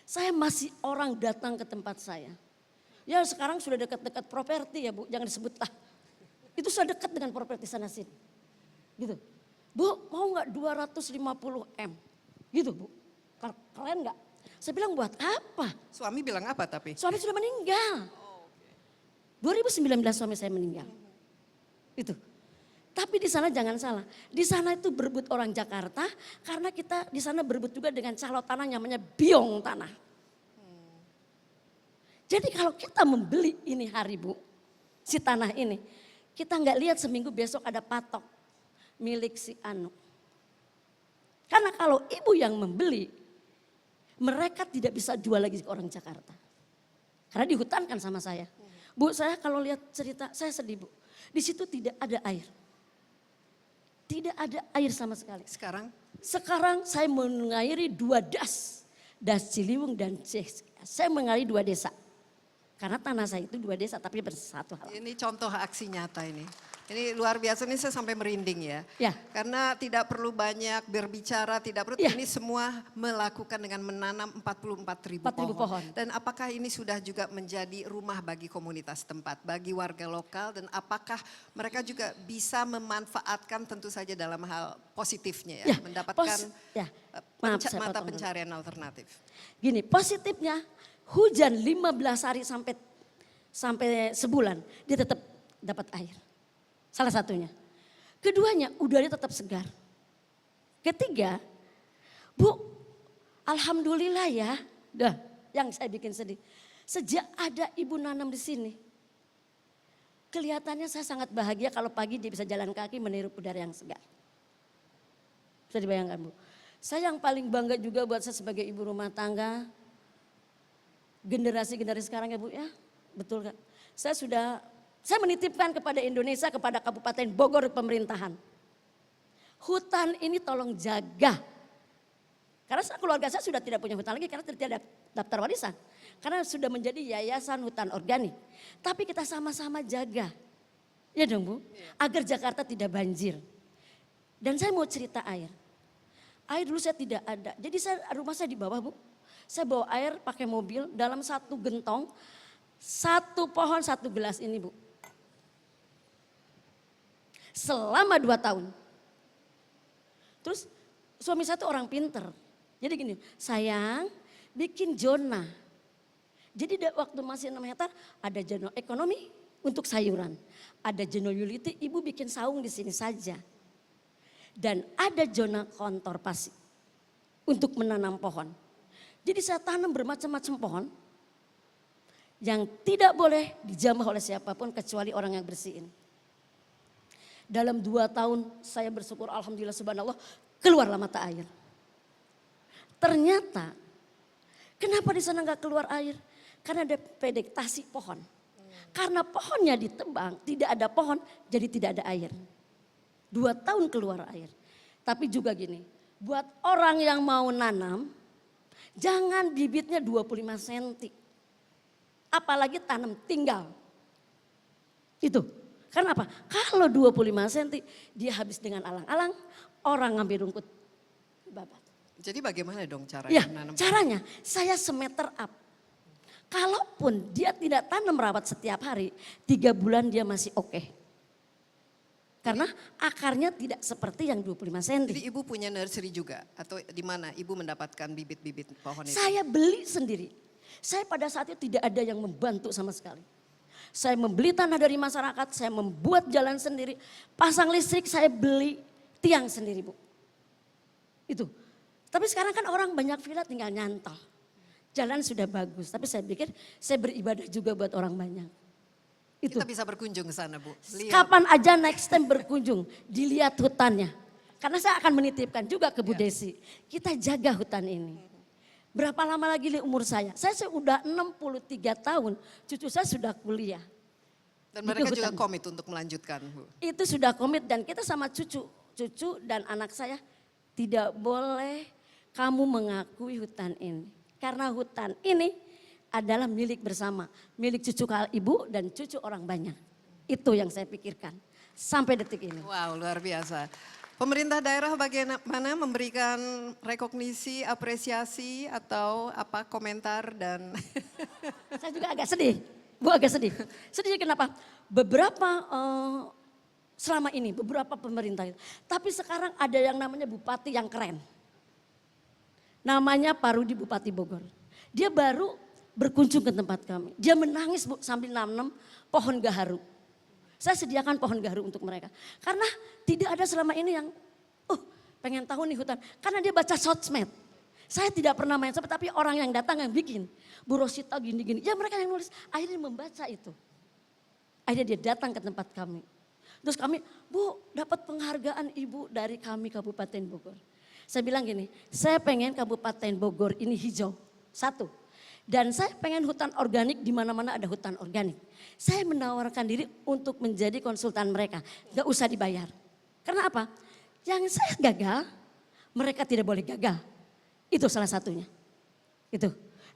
saya masih orang datang ke tempat saya. Ya sekarang sudah dekat-dekat properti ya Bu, jangan disebutlah. Itu sudah dekat dengan properti sana sini. Gitu. Bu mau gak 250 M? Gitu Bu, keren gak? Saya bilang buat apa? Suami bilang apa tapi? Suami sudah meninggal. 2019 suami saya meninggal. Itu. Tapi di sana jangan salah. Di sana itu berebut orang Jakarta karena kita di sana berebut juga dengan calo tanah namanya biong tanah. Jadi kalau kita membeli ini hari Bu, si tanah ini, kita nggak lihat seminggu besok ada patok milik si Anu. Karena kalau ibu yang membeli, mereka tidak bisa jual lagi ke orang Jakarta. Karena dihutankan sama saya. Bu, saya kalau lihat cerita, saya sedih Bu. Di situ tidak ada air. Tidak ada air sama sekali. Sekarang saya mengairi 2 das. Das Ciliwung dan Cis. Saya mengairi 2 desa. Karena tanah saya itu 2 desa tapi bersatu hal. Ini contoh aksi nyata ini. Ini luar biasa, ini saya sampai merinding ya. Ya. Karena tidak perlu banyak berbicara, tidak perlu, Ya. ini semua melakukan dengan menanam 44.000 pohon. Dan apakah ini sudah juga menjadi rumah bagi komunitas tempat, bagi warga lokal, dan apakah mereka juga bisa memanfaatkan tentu saja dalam hal positifnya ya, mendapatkan mata pencarian alternatif. Gini, positifnya hujan 15 hari sampai sebulan, dia tetap dapat air. Salah satunya. Keduanya, udaranya tetap segar. Ketiga, Bu, alhamdulillah ya, yang saya bikin sedih. Sejak ada ibu nanam di sini, kelihatannya saya sangat bahagia kalau pagi dia bisa jalan kaki menirup udara yang segar. Bisa dibayangkan Bu. Saya yang paling bangga juga buat saya sebagai ibu rumah tangga, generasi-generasi sekarang ya Bu ya, betul Kak. Saya menitipkan kepada Indonesia, kepada Kabupaten Bogor pemerintahan. Hutan ini tolong jaga. Karena keluarga saya sudah tidak punya hutan lagi karena tidak ada daftar warisan. Karena sudah menjadi yayasan hutan organik. Tapi kita sama-sama jaga. Ya dong Bu, agar Jakarta tidak banjir. Dan saya mau cerita air. Air dulu saya tidak ada. Jadi rumah saya di bawah Bu. Saya bawa air pakai mobil dalam 1 gentong. 1 pohon 1 gelas ini Bu. Selama 2 tahun. Terus suami saya itu orang pinter. Jadi gini, sayang bikin zona. Jadi waktu masih 6 hektar ada general ekonomi untuk sayuran. Ada general utility, ibu bikin saung di sini saja. Dan ada zona konservasi untuk menanam pohon. Jadi saya tanam bermacam-macam pohon yang tidak boleh dijamah oleh siapapun kecuali orang yang bersihin. Dalam 2 tahun saya bersyukur alhamdulillah subhanallah keluarlah mata air. Ternyata kenapa di sana nggak keluar air? Karena ada vegetasi pohon. Karena pohonnya ditebang, tidak ada pohon, jadi tidak ada air. 2 tahun keluar air. Tapi juga gini, buat orang yang mau nanam, jangan bibitnya 25 cm. Apalagi tanam tinggal. Itu. Karena apa? Kalau 25 cm, dia habis dengan alang-alang, orang ngambil rumput. Babat. Jadi bagaimana dong caranya Ya, menanam? caranya saya semeter up. Kalaupun dia tidak tanam rawat setiap hari, 3 bulan dia masih oke. Karena akarnya tidak seperti yang 25 cm. Jadi ibu punya nursery juga atau di mana ibu mendapatkan bibit-bibit pohon itu? Saya beli sendiri. Saya pada saat itu tidak ada yang membantu sama sekali. Saya membeli tanah dari masyarakat, saya membuat jalan sendiri, pasang listrik, saya beli tiang sendiri, Bu. Itu. Tapi sekarang kan orang banyak villa tinggal nyantol. Jalan sudah bagus, tapi saya pikir saya beribadah juga buat orang banyak. Itu. Kita bisa berkunjung ke sana, Bu. Lihat. Kapan aja next time berkunjung, dilihat hutannya. Karena saya akan menitipkan juga ke Bu Desi. Kita jaga hutan ini. Berapa lama lagi umur saya? Saya sudah 63 tahun, cucu saya sudah kuliah. Dan mereka Itu juga hutan. komit untuk melanjutkan, Bu. Itu sudah komit dan kita sama cucu dan anak saya tidak boleh kamu mengakui hutan ini. Karena hutan ini adalah milik bersama, milik cucu ibu dan cucu orang banyak. Itu yang saya pikirkan sampai detik ini. Wow, luar biasa. Pemerintah daerah bagaimana memberikan rekognisi, apresiasi atau apa komentar dan Saya juga agak sedih, Bu agak sedih. Sedih kenapa? Beberapa selama ini beberapa pemerintah. Tapi sekarang ada yang namanya bupati yang keren. Namanya Pak Rudi Bupati Bogor. Dia baru berkunjung ke tempat kami. Dia menangis, Bu, sambil nanam pohon gaharu. Saya sediakan pohon gaharu untuk mereka. Karena tidak ada selama ini yang pengen tahu nih hutan. Karena dia baca sosmed. Saya tidak pernah main seperti, tapi orang yang datang yang bikin. Bu Rosita gini-gini. Ya mereka yang nulis. Akhirnya membaca itu. Akhirnya dia datang ke tempat kami. Terus kami, Bu, dapat penghargaan Ibu dari kami Kabupaten Bogor. Saya bilang gini, saya pengen Kabupaten Bogor ini hijau. 1. Dan saya pengen hutan organik di mana-mana ada hutan organik. Saya menawarkan diri untuk menjadi konsultan mereka. Gak usah dibayar. Karena apa? Yang saya gagal, mereka tidak boleh gagal. Itu salah satunya.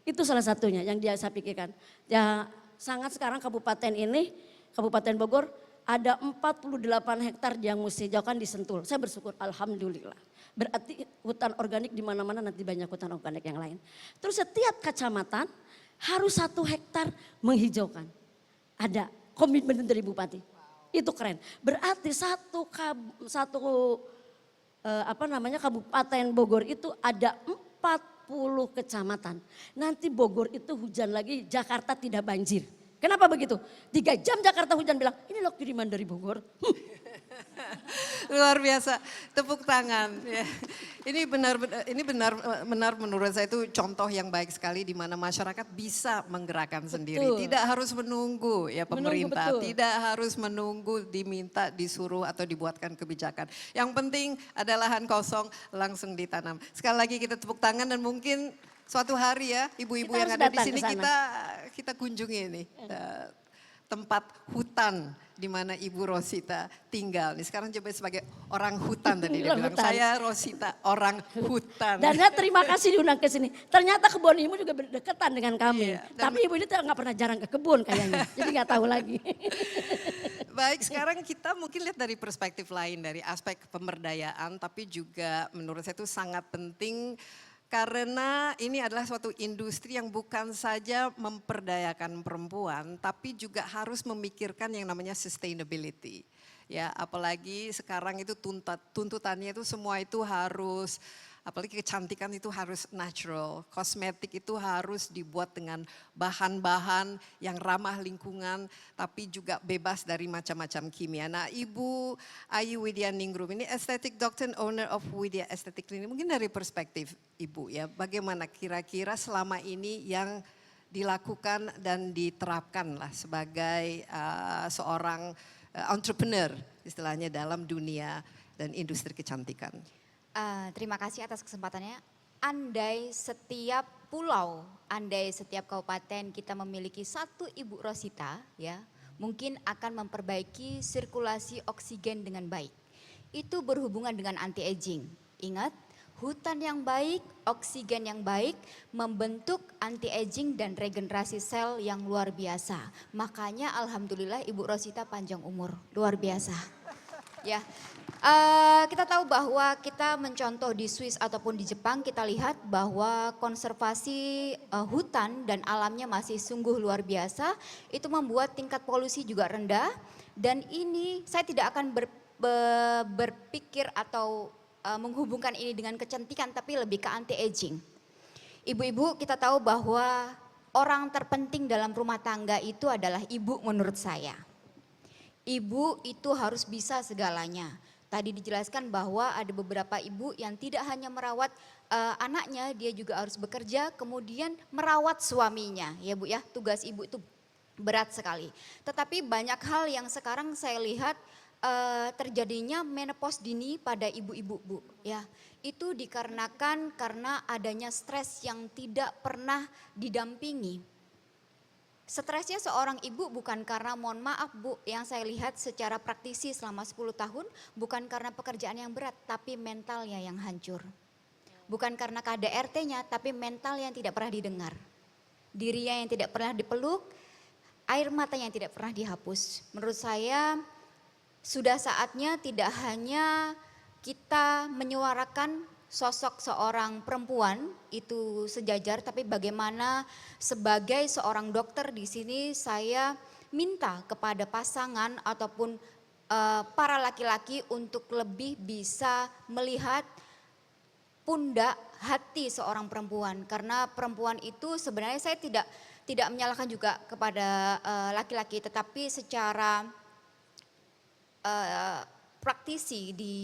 Itu salah satunya yang saya pikirkan. Ya sangat sekarang kabupaten ini, Kabupaten Bogor ada 48 hektar yang mesti jauhkan di Sentul. Saya bersyukur alhamdulillah. Berarti hutan organik di mana-mana nanti banyak hutan organik yang lain. Terus setiap kecamatan harus 1 hektar menghijaukan. Ada komitmen dari bupati. Itu keren. Berarti Kabupaten Bogor itu ada 40 kecamatan. Nanti Bogor itu hujan lagi, Jakarta tidak banjir. Kenapa begitu? 3 jam Jakarta hujan bilang, ini loh kiriman dari Bogor. luar biasa, tepuk tangan. Ya. Ini benar menurut saya itu contoh yang baik sekali di mana masyarakat bisa menggerakkan sendiri. Betul. Tidak harus menunggu ya pemerintah, Menunggu, betul. tidak harus menunggu diminta, disuruh atau dibuatkan kebijakan. Yang penting ada lahan kosong langsung ditanam. Sekali lagi kita tepuk tangan dan mungkin suatu hari ya ibu-ibu Kita yang harus ada di datang sini ke sana. kita kunjungi ini. Tempat hutan di mana Ibu Rosita tinggal. Nih sekarang coba sebagai orang hutan tadi dia Orang bilang. hutan. Saya Rosita orang hutan. Dan saya terima kasih diundang ke sini. Ternyata kebun ibu juga berdekatan dengan kami. Iya, dan- Tapi ibu ini nggak pernah jarang ke kebun kayaknya. Jadi nggak tahu lagi. Baik, sekarang kita mungkin lihat dari perspektif lain, dari aspek pemberdayaan, tapi juga menurut saya itu sangat penting karena ini adalah suatu industri yang bukan saja memperdayakan perempuan, tapi juga harus memikirkan yang namanya sustainability. Ya, apalagi sekarang itu tuntutannya itu semua itu harus Apalagi kecantikan itu harus natural, kosmetik itu harus dibuat dengan bahan-bahan yang ramah lingkungan, tapi juga bebas dari macam-macam kimia. Nah, Ibu Ayu Widya Ningrum ini aesthetic doctor and owner of Widya Aesthetic Clinic. Mungkin dari perspektif Ibu ya, bagaimana kira-kira selama ini yang dilakukan dan diterapkan lah sebagai seorang entrepreneur istilahnya dalam dunia dan industri kecantikan. Terima kasih atas kesempatannya. Andai setiap pulau, andai setiap kabupaten kita memiliki satu Ibu Rosita, ya, mungkin akan memperbaiki sirkulasi oksigen dengan baik. Itu berhubungan dengan anti-aging. Ingat, hutan yang baik, oksigen yang baik, membentuk anti-aging dan regenerasi sel yang luar biasa. Makanya alhamdulillah Ibu Rosita panjang umur, luar biasa. Ya, kita tahu bahwa kita mencontoh di Swiss ataupun di Jepang, kita lihat bahwa konservasi hutan dan alamnya masih sungguh luar biasa. Itu membuat tingkat polusi juga rendah. Dan ini saya tidak akan berpikir atau menghubungkan ini dengan kecantikan, tapi lebih ke anti-aging. Ibu-ibu, kita tahu bahwa orang terpenting dalam rumah tangga itu adalah ibu menurut saya. Ibu itu harus bisa segalanya. Tadi dijelaskan bahwa ada beberapa ibu yang tidak hanya merawat anaknya, dia juga harus bekerja, kemudian merawat suaminya. Ya Bu ya, tugas ibu itu berat sekali. Tetapi banyak hal yang sekarang saya lihat terjadinya menopause dini pada ibu-ibu, Bu. Ya, itu dikarenakan karena adanya stres yang tidak pernah didampingi. Stresnya seorang ibu bukan karena, mohon maaf Bu, yang saya lihat secara praktisi selama 10 tahun, bukan karena pekerjaan yang berat, tapi mentalnya yang hancur. Bukan karena KDRT-nya, tapi mental yang tidak pernah didengar. Dirinya yang tidak pernah dipeluk, air matanya yang tidak pernah dihapus. Menurut saya sudah saatnya tidak hanya kita menyuarakan sosok seorang perempuan itu sejajar, tapi bagaimana sebagai seorang dokter di sini saya minta kepada pasangan ataupun para laki-laki untuk lebih bisa melihat pundak hati seorang perempuan, karena perempuan itu sebenarnya saya tidak menyalahkan juga kepada laki-laki, tetapi secara praktisi di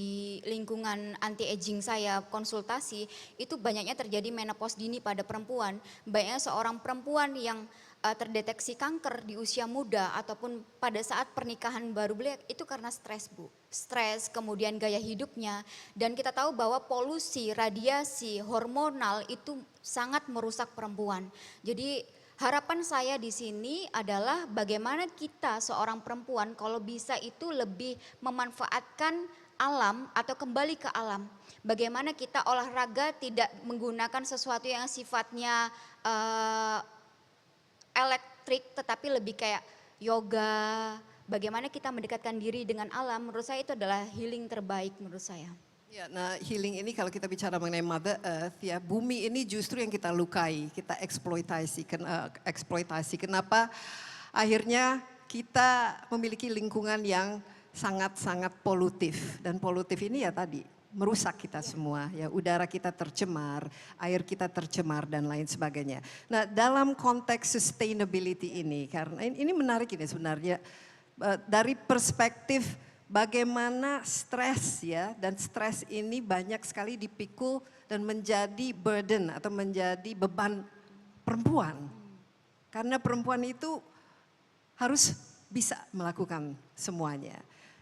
lingkungan anti-aging saya konsultasi, itu banyaknya terjadi menopause dini pada perempuan. Banyaknya seorang perempuan yang terdeteksi kanker di usia muda ataupun pada saat pernikahan baru beliau, itu karena stres Bu. Stres, kemudian gaya hidupnya, dan kita tahu bahwa polusi, radiasi, hormonal itu sangat merusak perempuan. Jadi harapan saya di sini adalah bagaimana kita seorang perempuan kalau bisa itu lebih memanfaatkan alam atau kembali ke alam. Bagaimana kita olahraga tidak menggunakan sesuatu yang sifatnya elektrik, tetapi lebih kayak yoga. Bagaimana kita mendekatkan diri dengan alam, menurut saya itu adalah healing terbaik menurut saya. Ya, nah healing ini kalau kita bicara mengenai Mother Earth ya, bumi ini justru yang kita lukai, kita eksploitasi. Kenapa akhirnya kita memiliki lingkungan yang sangat-sangat polutif, dan polutif ini ya tadi merusak kita semua ya, udara kita tercemar, air kita tercemar dan lain sebagainya. Nah, dalam konteks sustainability ini, karena ini menarik ini sebenarnya dari perspektif bagaimana stres ya, dan stres ini banyak sekali dipikul dan menjadi burden atau menjadi beban perempuan. Karena perempuan itu harus bisa melakukan semuanya.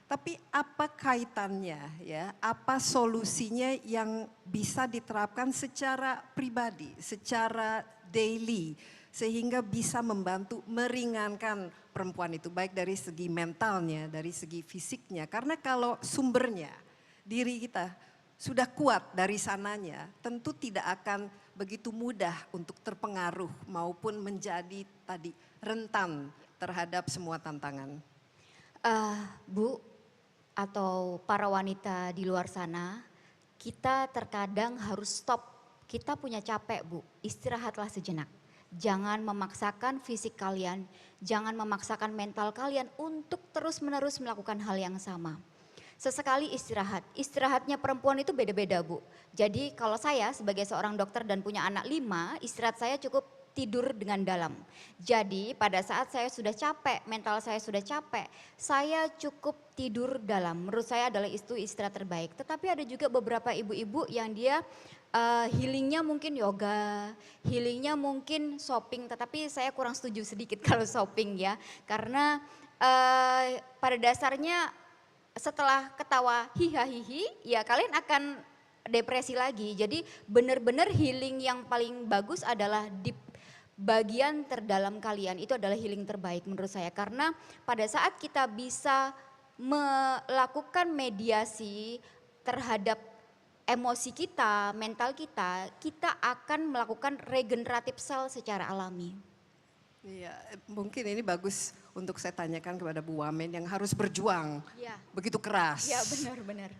Tapi apa kaitannya ya, apa solusinya yang bisa diterapkan secara pribadi, secara daily, sehingga bisa membantu meringankan perempuan itu, baik dari segi mentalnya, dari segi fisiknya. Karena kalau sumbernya, diri kita sudah kuat dari sananya, tentu tidak akan begitu mudah untuk terpengaruh maupun menjadi tadi rentan terhadap semua tantangan. Bu, atau para wanita di luar sana, kita terkadang harus stop. Kita punya capek Bu, istirahatlah sejenak. Jangan memaksakan fisik kalian, jangan memaksakan mental kalian untuk terus-menerus melakukan hal yang sama. sesekali istirahat. Istirahatnya perempuan itu beda-beda Bu. Jadi kalau saya sebagai seorang dokter dan punya anak 5, istirahat saya cukup tidur dengan dalam. Jadi pada saat saya sudah capek, mental saya sudah capek, saya cukup tidur dalam. Menurut saya adalah itu istirahat terbaik. Tetapi ada juga beberapa ibu-ibu yang dia healingnya mungkin yoga, healingnya mungkin shopping, tetapi saya kurang setuju sedikit kalau shopping ya. Karena pada dasarnya setelah ketawa hihi, ya kalian akan depresi lagi. Jadi benar-benar healing yang paling bagus adalah di bagian terdalam kalian, itu adalah healing terbaik menurut saya. Karena pada saat kita bisa melakukan mediasi terhadap emosi kita, mental kita, kita akan melakukan regeneratif sel secara alami. Iya, mungkin ini bagus untuk saya tanyakan kepada Bu Wamen yang harus berjuang Ya. begitu keras. Ya benar-benar.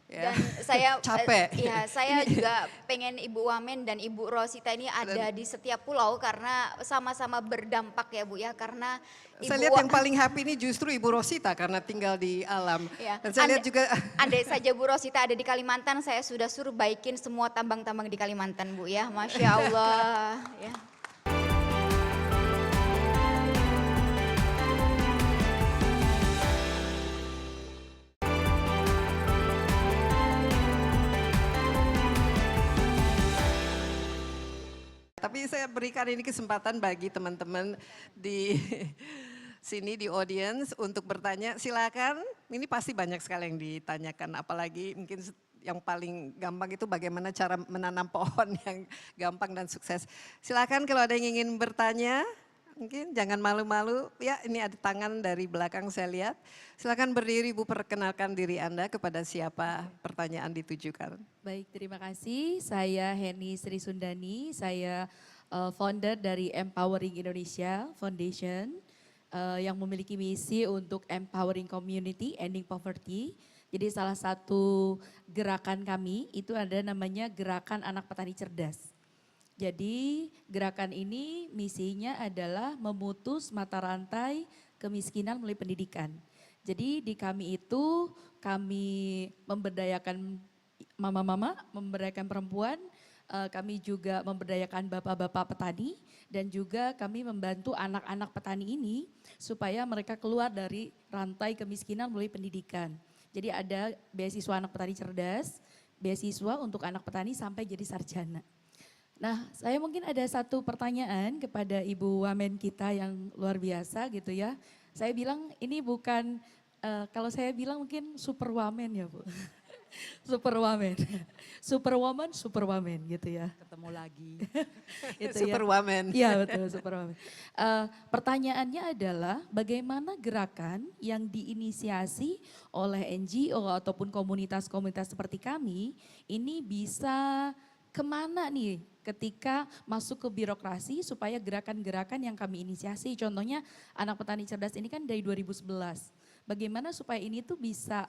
Ya. Dan saya Capek. ya saya juga pengen Ibu Wamen dan Ibu Rosita ini ada di setiap pulau karena sama-sama berdampak ya Bu ya, karena Saya lihat yang paling happy ini justru Ibu Rosita karena tinggal di alam. ya, Dan saya lihat juga andai saja Bu Rosita ada di Kalimantan, saya sudah suruh baikin semua tambang-tambang di Kalimantan Bu ya, Masya Allah ya. Tapi saya berikan ini kesempatan bagi teman-teman di sini di audience untuk bertanya. Silakan, ini pasti banyak sekali yang ditanyakan, apalagi mungkin yang paling gampang itu bagaimana cara menanam pohon yang gampang dan sukses. Silakan kalau ada yang ingin bertanya, mungkin jangan malu-malu. Ya, ini ada tangan dari belakang saya lihat. Silakan berdiri Bu, perkenalkan diri Anda kepada siapa pertanyaan ditujukan. Baik, terima kasih. Saya Heni Sri Sundani, saya founder dari Empowering Indonesia Foundation yang memiliki misi untuk empowering community, ending poverty. Jadi salah satu gerakan kami itu ada namanya Gerakan Anak Petani Cerdas. Jadi gerakan ini misinya adalah memutus mata rantai kemiskinan melalui pendidikan. Jadi di kami itu kami memberdayakan mama-mama, memberdayakan perempuan, kami juga memberdayakan bapak-bapak petani dan juga kami membantu anak-anak petani ini supaya mereka keluar dari rantai kemiskinan melalui pendidikan. Jadi ada beasiswa anak petani cerdas, beasiswa untuk anak petani sampai jadi sarjana. Nah, saya mungkin ada satu pertanyaan kepada Ibu Wamen kita yang luar biasa gitu ya. Saya bilang ini bukan, kalau saya bilang mungkin super woman ya Bu. Super woman, superwoman, superwoman gitu ya. Ketemu lagi. Itu Super woman. Iya betul, super woman. Pertanyaannya adalah bagaimana gerakan yang diinisiasi oleh NGO ataupun komunitas-komunitas seperti kami ini bisa kemana nih ketika masuk ke birokrasi supaya gerakan-gerakan yang kami inisiasi, contohnya Anak Petani Cerdas ini kan dari 2011. Bagaimana supaya ini tuh bisa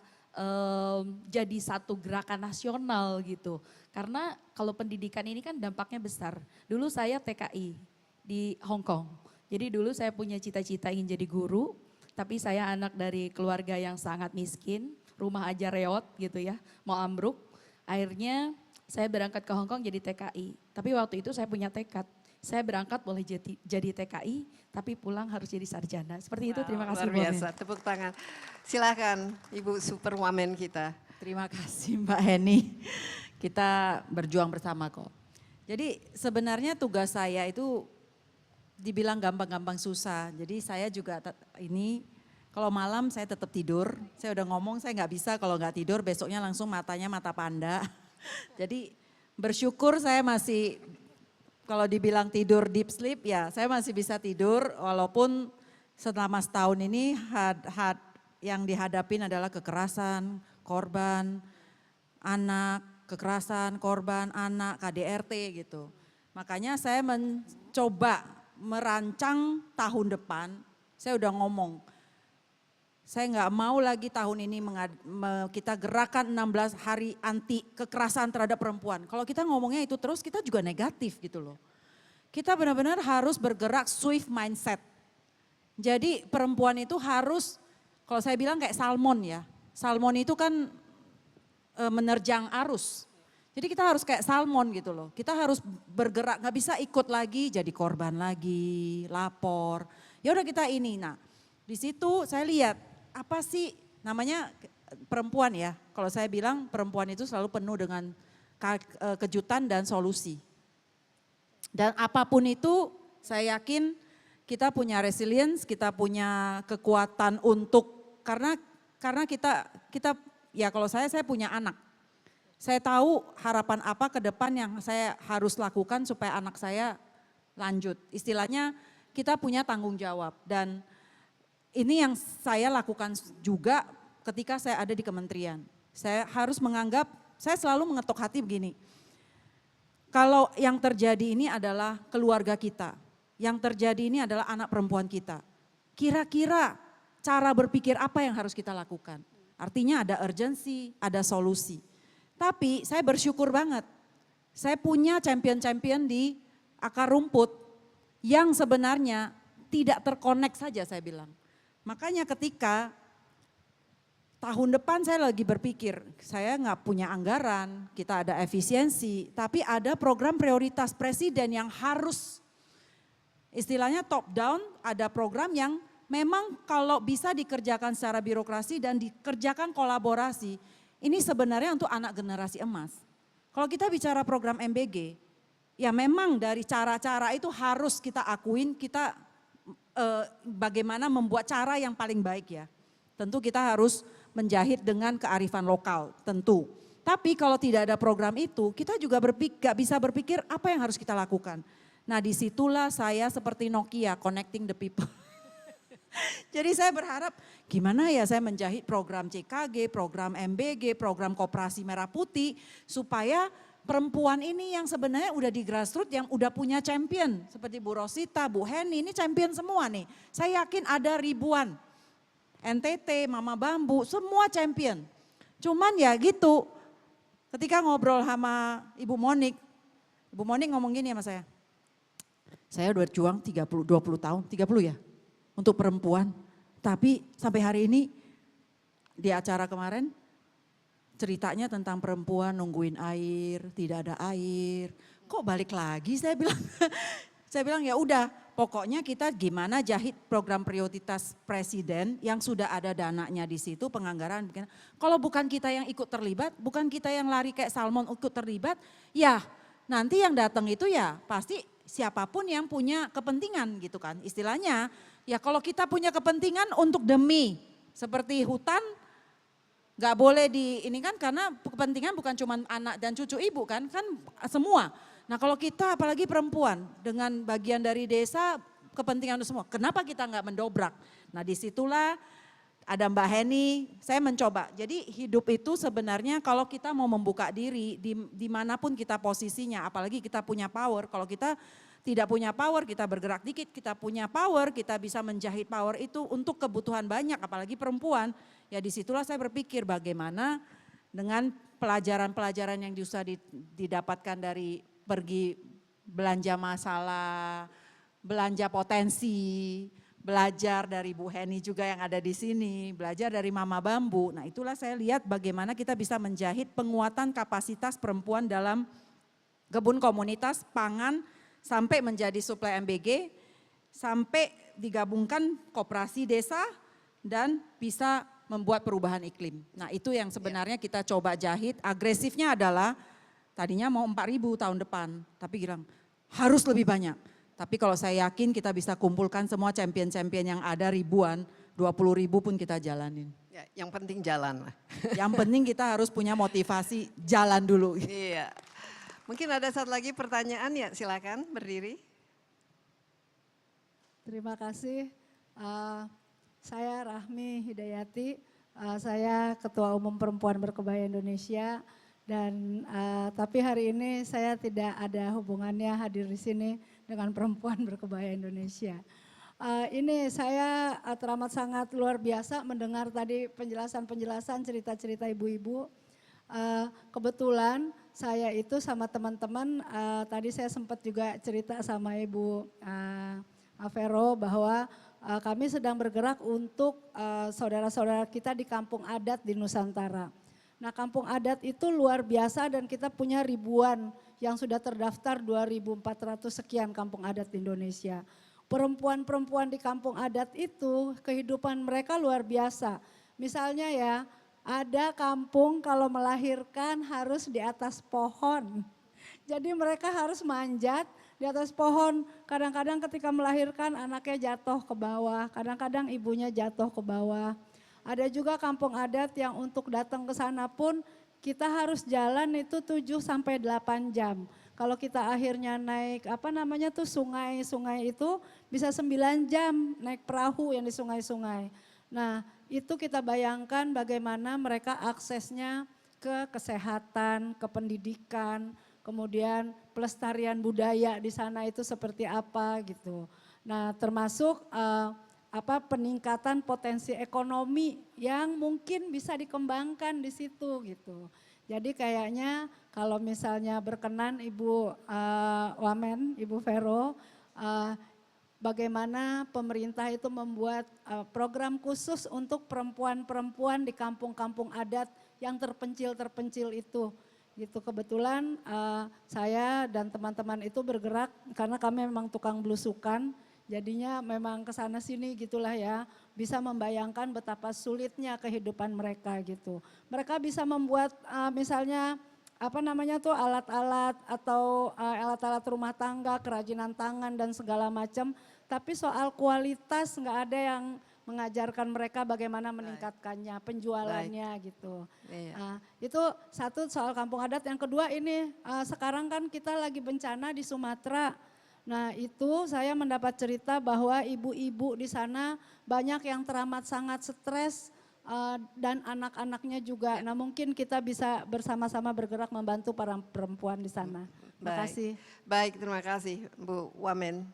jadi satu gerakan nasional gitu. Karena kalau pendidikan ini kan dampaknya besar. Dulu saya TKI di Hong Kong. Jadi dulu saya punya cita-cita ingin jadi guru, tapi saya anak dari keluarga yang sangat miskin, rumah aja reot gitu ya, mau ambruk. Akhirnya saya berangkat ke Hong Kong jadi TKI. Tapi waktu itu saya punya tekad, saya berangkat boleh jadi TKI, tapi pulang harus jadi sarjana. Seperti itu, terima kasih. Luar biasa, tepuk tangan. Silakan Ibu Superwoman kita. Terima kasih Mbak Heni. Kita berjuang bersama kok. Jadi sebenarnya tugas saya itu dibilang gampang-gampang susah. Jadi saya juga ini kalau malam saya tetap tidur. Saya udah ngomong saya nggak bisa kalau nggak tidur besoknya langsung matanya mata panda. Jadi bersyukur saya masih, kalau dibilang tidur deep sleep ya saya masih bisa tidur walaupun selama setahun ini yang dihadapin adalah kekerasan, korban, anak, kekerasan, korban, anak, KDRT gitu. Makanya saya mencoba merancang tahun depan, saya udah ngomong, saya nggak mau lagi tahun ini kita gerakan 16 hari anti kekerasan terhadap perempuan. Kalau kita ngomongnya itu terus kita juga negatif gitu loh. Kita benar-benar harus bergerak swift mindset. Jadi perempuan itu harus, kalau saya bilang kayak salmon ya. salmon itu kan menerjang arus. Jadi kita harus kayak salmon gitu loh. Kita harus bergerak, nggak bisa ikut lagi jadi korban lagi, lapor. Ya udah kita ini. Nah, di situ saya lihat apa sih namanya perempuan ya. Kalau saya bilang perempuan itu selalu penuh dengan kejutan dan solusi. Dan apapun itu saya yakin kita punya resilience, kita punya kekuatan untuk karena kita ya kalau saya punya anak. Saya tahu harapan apa ke depan yang saya harus lakukan supaya anak saya lanjut. Istilahnya kita punya tanggung jawab dan ini yang saya lakukan juga ketika saya ada di kementerian. Saya harus menganggap, saya selalu mengetuk hati begini. Kalau yang terjadi ini adalah keluarga kita, yang terjadi ini adalah anak perempuan kita. Kira-kira cara berpikir apa yang harus kita lakukan? Artinya ada urgensi, ada solusi. Tapi saya bersyukur banget, saya punya champion-champion di akar rumput yang sebenarnya tidak terkonek saja saya bilang. Makanya ketika tahun depan saya lagi berpikir, saya nggak punya anggaran, kita ada efisiensi, tapi ada program prioritas presiden yang harus, istilahnya top down, ada program yang memang kalau bisa dikerjakan secara birokrasi dan dikerjakan kolaborasi, ini sebenarnya untuk anak generasi emas. Kalau kita bicara program MBG, ya memang dari cara-cara itu harus kita akuin, kita bagaimana membuat cara yang paling baik ya. Tentu kita harus menjahit dengan kearifan lokal, tentu. Tapi kalau tidak ada program itu, kita juga gak bisa berpikir apa yang harus kita lakukan. Nah disitulah saya seperti Nokia, connecting the people. Jadi saya berharap gimana ya saya menjahit program CKG, program MBG, program Koperasi Merah Putih supaya perempuan ini yang sebenarnya udah di grassroots yang udah punya champion seperti Bu Rosita, Bu Heni ini champion semua nih. Saya yakin ada ribuan. NTT, Mama Bambu, semua champion. Cuman ya gitu ketika ngobrol sama Ibu Monik ngomong gini sama saya udah juang 20 tahun, 30 ya? Untuk perempuan, tapi sampai hari ini di acara kemarin ceritanya tentang perempuan nungguin air, tidak ada air. Kok balik lagi saya bilang. Saya bilang ya udah pokoknya kita gimana jahit program prioritas presiden yang sudah ada dananya di situ penganggaran. Kalau bukan kita yang ikut terlibat, bukan kita yang lari kayak salmon ikut terlibat, ya nanti yang datang itu ya pasti siapapun yang punya kepentingan gitu kan. Istilahnya ya kalau kita punya kepentingan untuk demi seperti hutan gak boleh ini kan karena kepentingan bukan cuma anak dan cucu ibu kan semua. Nah kalau kita apalagi perempuan dengan bagian dari desa kepentingan itu semua. Kenapa kita gak mendobrak? Nah disitulah ada Mbak Heni, saya mencoba. Jadi hidup itu sebenarnya kalau kita mau membuka diri dimanapun kita posisinya, apalagi kita punya power. Kalau kita tidak punya power, kita bergerak dikit, kita punya power, kita bisa menjahit power itu untuk kebutuhan banyak, apalagi perempuan. Ya disitulah saya berpikir bagaimana dengan pelajaran-pelajaran yang bisa didapatkan dari pergi belanja masalah, belanja potensi, belajar dari Bu Heni juga yang ada di sini, belajar dari Mama Bambu. Nah itulah saya lihat bagaimana kita bisa menjahit penguatan kapasitas perempuan dalam kebun komunitas, pangan, sampai menjadi suplai MBG, sampai digabungkan koperasi desa dan bisa membuat perubahan iklim. Nah itu yang sebenarnya kita coba jahit, agresifnya adalah tadinya mau 4.000 tahun depan, tapi bilang harus lebih banyak. Tapi kalau saya yakin kita bisa kumpulkan semua champion-champion yang ada ribuan, 20.000 pun kita jalanin. Ya, yang penting jalan lah. Yang penting kita harus punya motivasi jalan dulu. Iya. Mungkin ada satu lagi pertanyaan ya silakan berdiri. Terima kasih. Saya Rahmi Hidayati, saya Ketua Umum Perempuan Berkebaya Indonesia. Dan tapi hari ini saya tidak ada hubungannya hadir di sini dengan Perempuan Berkebaya Indonesia. Ini saya teramat sangat luar biasa mendengar tadi penjelasan-penjelasan cerita-cerita ibu-ibu. Kebetulan saya itu sama teman-teman, tadi saya sempat juga cerita sama Ibu Vero, bahwa kami sedang bergerak untuk saudara-saudara kita di kampung adat di Nusantara. Nah, kampung adat itu luar biasa dan kita punya ribuan yang sudah terdaftar, 2.400 sekian kampung adat di Indonesia. Perempuan-perempuan di kampung adat itu kehidupan mereka luar biasa. Misalnya ya, ada kampung kalau melahirkan harus di atas pohon. Jadi mereka harus manjat di atas pohon. Kadang-kadang ketika melahirkan anaknya jatuh ke bawah, kadang-kadang ibunya jatuh ke bawah. Ada juga kampung adat yang untuk datang ke sana pun kita harus jalan itu 7 sampai 8 jam. Kalau kita akhirnya naik sungai itu bisa 9 jam naik perahu yang di sungai-sungai. Nah, itu kita bayangkan bagaimana mereka aksesnya ke kesehatan, ke pendidikan, kemudian pelestarian budaya di sana itu seperti apa gitu. Nah, termasuk peningkatan potensi ekonomi yang mungkin bisa dikembangkan di situ gitu. Jadi kayaknya kalau misalnya berkenan Ibu Wamen, Ibu Vero, bagaimana pemerintah itu membuat program khusus untuk perempuan-perempuan di kampung-kampung adat yang terpencil itu. Gitu, kebetulan saya dan teman-teman itu bergerak karena kami memang tukang belusukan. Jadinya memang kesana sini gitulah ya, bisa membayangkan betapa sulitnya kehidupan mereka gitu. Mereka bisa membuat misalnya alat-alat atau alat-alat rumah tangga, kerajinan tangan dan segala macam. Tapi soal kualitas nggak ada yang mengajarkan mereka bagaimana meningkatkannya, penjualannya gitu. Nah, itu satu soal kampung adat. Yang kedua ini sekarang kan kita lagi bencana di Sumatera. Nah, itu saya mendapat cerita bahwa ibu-ibu di sana banyak yang teramat sangat stres dan anak-anaknya juga. Nah, mungkin kita bisa bersama-sama bergerak membantu para perempuan di sana. Terima kasih. Baik, terima kasih Bu Wamen.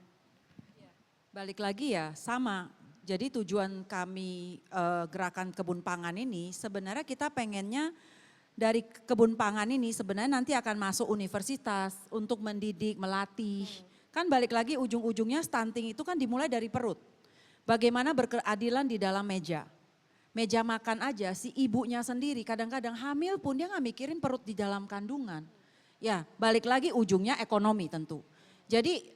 Balik lagi ya, sama. Jadi tujuan kami gerakan kebun pangan ini sebenarnya kita pengennya dari kebun pangan ini sebenarnya nanti akan masuk universitas untuk mendidik, melatih. Kan balik lagi ujung-ujungnya stunting itu kan dimulai dari perut. Bagaimana berkeadilan di dalam meja. Meja makan aja si ibunya sendiri kadang-kadang hamil pun dia nggak mikirin perut di dalam kandungan. Ya balik lagi ujungnya ekonomi tentu. Jadi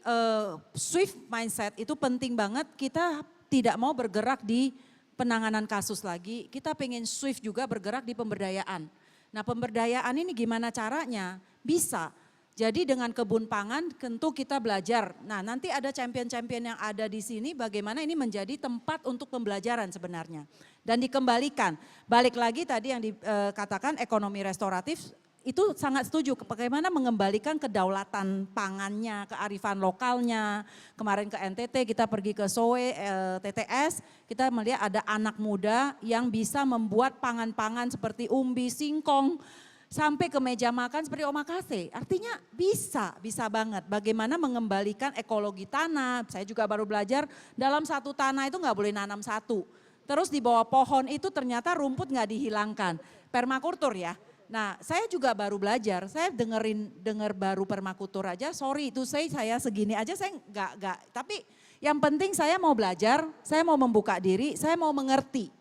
swift mindset itu penting banget, kita tidak mau bergerak di penanganan kasus lagi, kita pengen swift juga bergerak di pemberdayaan. Nah pemberdayaan ini gimana caranya? Bisa. Jadi dengan kebun pangan tentu kita belajar. Nah nanti ada champion-champion yang ada di sini bagaimana ini menjadi tempat untuk pembelajaran sebenarnya. Dan dikembalikan, balik lagi tadi yang dikatakan ekonomi restoratif itu sangat setuju bagaimana mengembalikan kedaulatan pangannya, kearifan lokalnya. Kemarin ke NTT kita pergi ke Soe, TTS, kita melihat ada anak muda yang bisa membuat pangan-pangan seperti umbi, singkong, sampai ke meja makan seperti omakase. Artinya bisa banget. Bagaimana mengembalikan ekologi tanah. Saya juga baru belajar dalam satu tanah itu nggak boleh nanam satu. Terus di bawah pohon itu ternyata rumput nggak dihilangkan. Permakultur ya. Nah saya juga baru belajar, saya denger baru permakultur aja, sorry itu saya segini aja saya nggak. Tapi yang penting saya mau belajar, saya mau membuka diri, saya mau mengerti.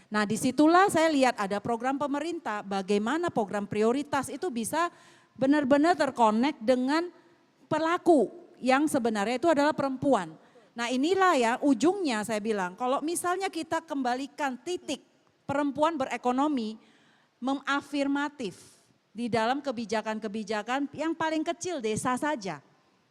Nah disitulah saya lihat ada program pemerintah, bagaimana program prioritas itu bisa benar-benar terkonek dengan pelaku yang sebenarnya itu adalah perempuan. Nah inilah ya ujungnya saya bilang, kalau misalnya kita kembalikan titik perempuan berekonomi, mengafirmatif di dalam kebijakan-kebijakan yang paling kecil desa saja.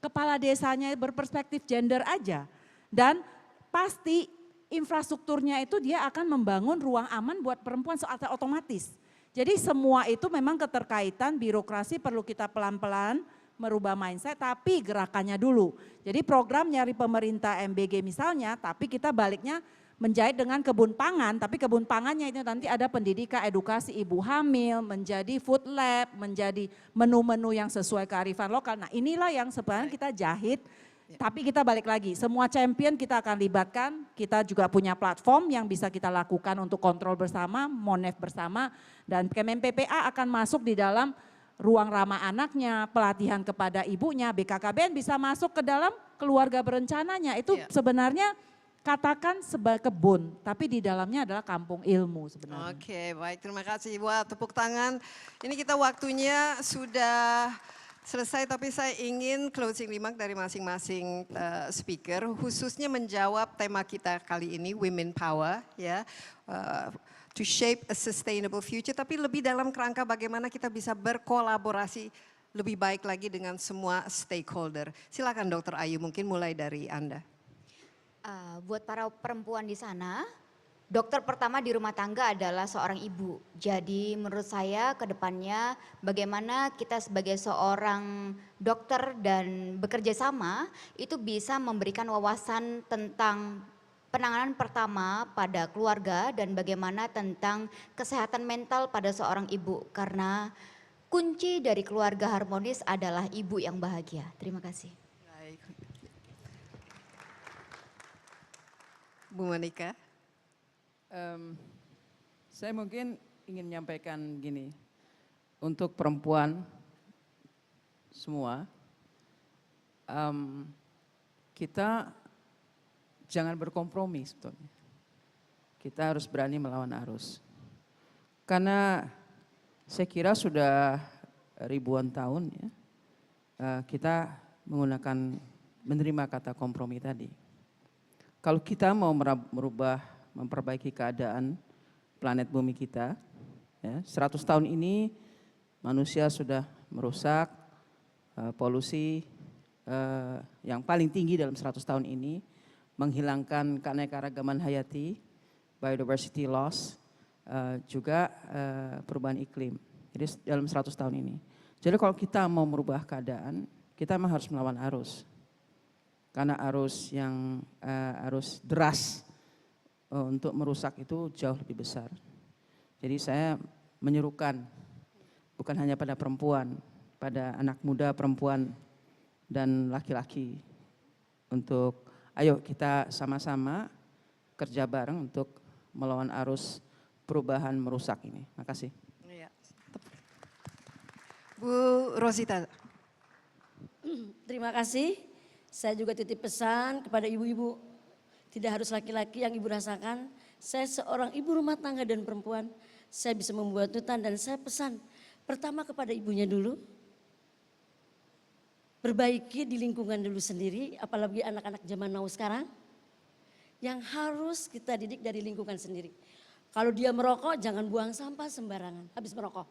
Kepala desanya berperspektif gender aja dan pasti infrastrukturnya itu dia akan membangun ruang aman buat perempuan secara otomatis. Jadi semua itu memang keterkaitan birokrasi perlu kita pelan-pelan merubah mindset tapi gerakannya dulu. Jadi program nyari pemerintah MBG misalnya tapi kita baliknya menjahit dengan kebun pangan tapi kebun pangannya itu nanti ada pendidikan edukasi ibu hamil, menjadi food lab, menjadi menu-menu yang sesuai kearifan lokal. Nah inilah yang sebenarnya kita jahit. Tapi kita balik lagi, semua champion kita akan libatkan, kita juga punya platform yang bisa kita lakukan untuk kontrol bersama, Monef bersama, dan Kemen PPA akan masuk di dalam ruang ramah anaknya, pelatihan kepada ibunya, BKKBN bisa masuk ke dalam keluarga berencananya. Itu sebenarnya katakan sebagai kebun, tapi di dalamnya adalah kampung ilmu sebenarnya. Oke, baik, terima kasih. Wah, tepuk tangan. Ini kita waktunya sudah selesai, tapi saya ingin closing remark dari masing-masing speaker, khususnya menjawab tema kita kali ini, Women Power, ya. To shape a sustainable future, tapi lebih dalam kerangka bagaimana kita bisa berkolaborasi lebih baik lagi dengan semua stakeholder. Silakan Dr. Ayu, mungkin mulai dari Anda. Buat para perempuan di sana, dokter pertama di rumah tangga adalah seorang ibu. Jadi menurut saya ke depannya bagaimana kita sebagai seorang dokter dan bekerja sama itu bisa memberikan wawasan tentang penanganan pertama pada keluarga dan bagaimana tentang kesehatan mental pada seorang ibu. Karena kunci dari keluarga harmonis adalah ibu yang bahagia. Terima kasih. Baik. Bu Monica. Saya mungkin ingin menyampaikan gini, untuk perempuan semua, kita jangan berkompromi sebetulnya. Kita harus berani melawan arus. Karena saya kira sudah ribuan tahun ya, kita menggunakan menerima kata kompromi tadi. Kalau kita mau merubah, memperbaiki keadaan planet bumi kita, ya, 100 tahun ini manusia sudah merusak polusi yang paling tinggi dalam 100 tahun ini, menghilangkan keanekaragaman hayati, biodiversity loss, juga perubahan iklim. Jadi dalam 100 tahun ini. Jadi kalau kita mau merubah keadaan, kita memang harus melawan arus. Karena arus yang arus deras untuk merusak itu jauh lebih besar. Jadi saya menyerukan bukan hanya pada perempuan, pada anak muda, perempuan dan laki-laki untuk ayo kita sama-sama kerja bareng untuk melawan arus perubahan merusak ini. Makasih. Bu Rosita. Terima kasih. Saya juga titip pesan kepada ibu-ibu. Tidak harus laki-laki yang ibu rasakan. Saya seorang ibu rumah tangga dan perempuan. Saya bisa membuat hutan dan saya pesan. Pertama kepada ibunya dulu. Perbaiki di lingkungan dulu sendiri, apalagi anak-anak zaman now sekarang. Yang harus kita didik dari lingkungan sendiri. Kalau dia merokok jangan buang sampah sembarangan habis merokok.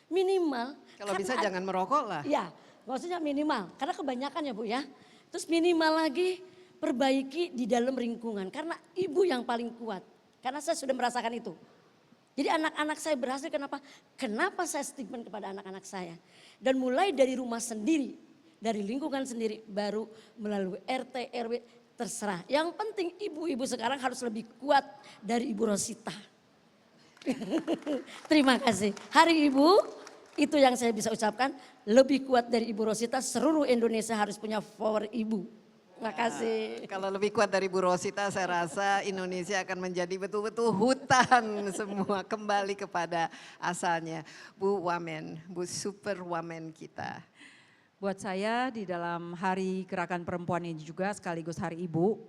Minimal. Kalau bisa jangan merokok lah. Ya, maksudnya minimal. Karena kebanyakan ya Bu ya. Terus minimal lagi perbaiki di dalam lingkungan. Karena ibu yang paling kuat. Karena saya sudah merasakan itu. Jadi anak-anak saya berhasil kenapa? Kenapa saya stigma kepada anak-anak saya. Dan mulai dari rumah sendiri. Dari lingkungan sendiri baru melalui RT, RW terserah. Yang penting ibu-ibu sekarang harus lebih kuat dari Ibu Rosita. Terima kasih. Hari Ibu itu yang saya bisa ucapkan. Lebih kuat dari Ibu Rosita, seluruh Indonesia harus punya power ibu. Terima kasih. Kalau lebih kuat dari Bu Rosita saya rasa Indonesia akan menjadi betul-betul hutan semua. Kembali kepada asalnya. Bu Wamen, Bu Super Wamen kita. Buat saya di dalam Hari Gerakan Perempuan ini juga sekaligus Hari Ibu,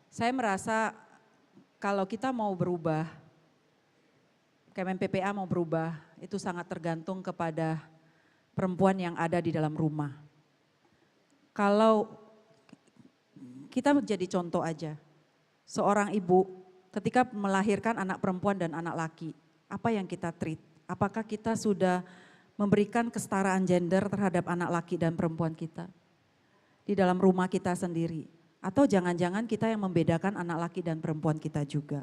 saya merasa kalau kita mau berubah, Kemen PPA mau berubah, itu sangat tergantung kepada perempuan yang ada di dalam rumah. Kalau kita menjadi contoh aja, seorang ibu ketika melahirkan anak perempuan dan anak laki, apa yang kita treat? Apakah kita sudah memberikan kesetaraan gender terhadap anak laki dan perempuan kita di dalam rumah kita sendiri, atau jangan-jangan kita yang membedakan anak laki dan perempuan kita juga.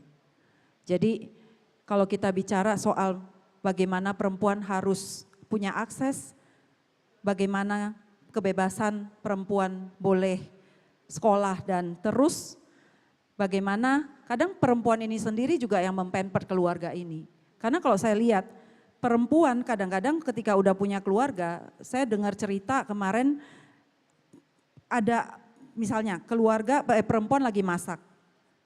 Jadi kalau kita bicara soal bagaimana perempuan harus punya akses, bagaimana kebebasan perempuan boleh sekolah dan terus, bagaimana kadang perempuan ini sendiri juga yang mempamper keluarga ini. Karena kalau saya lihat perempuan kadang-kadang ketika udah punya keluarga, saya dengar cerita kemarin ada misalnya keluarga perempuan lagi masak,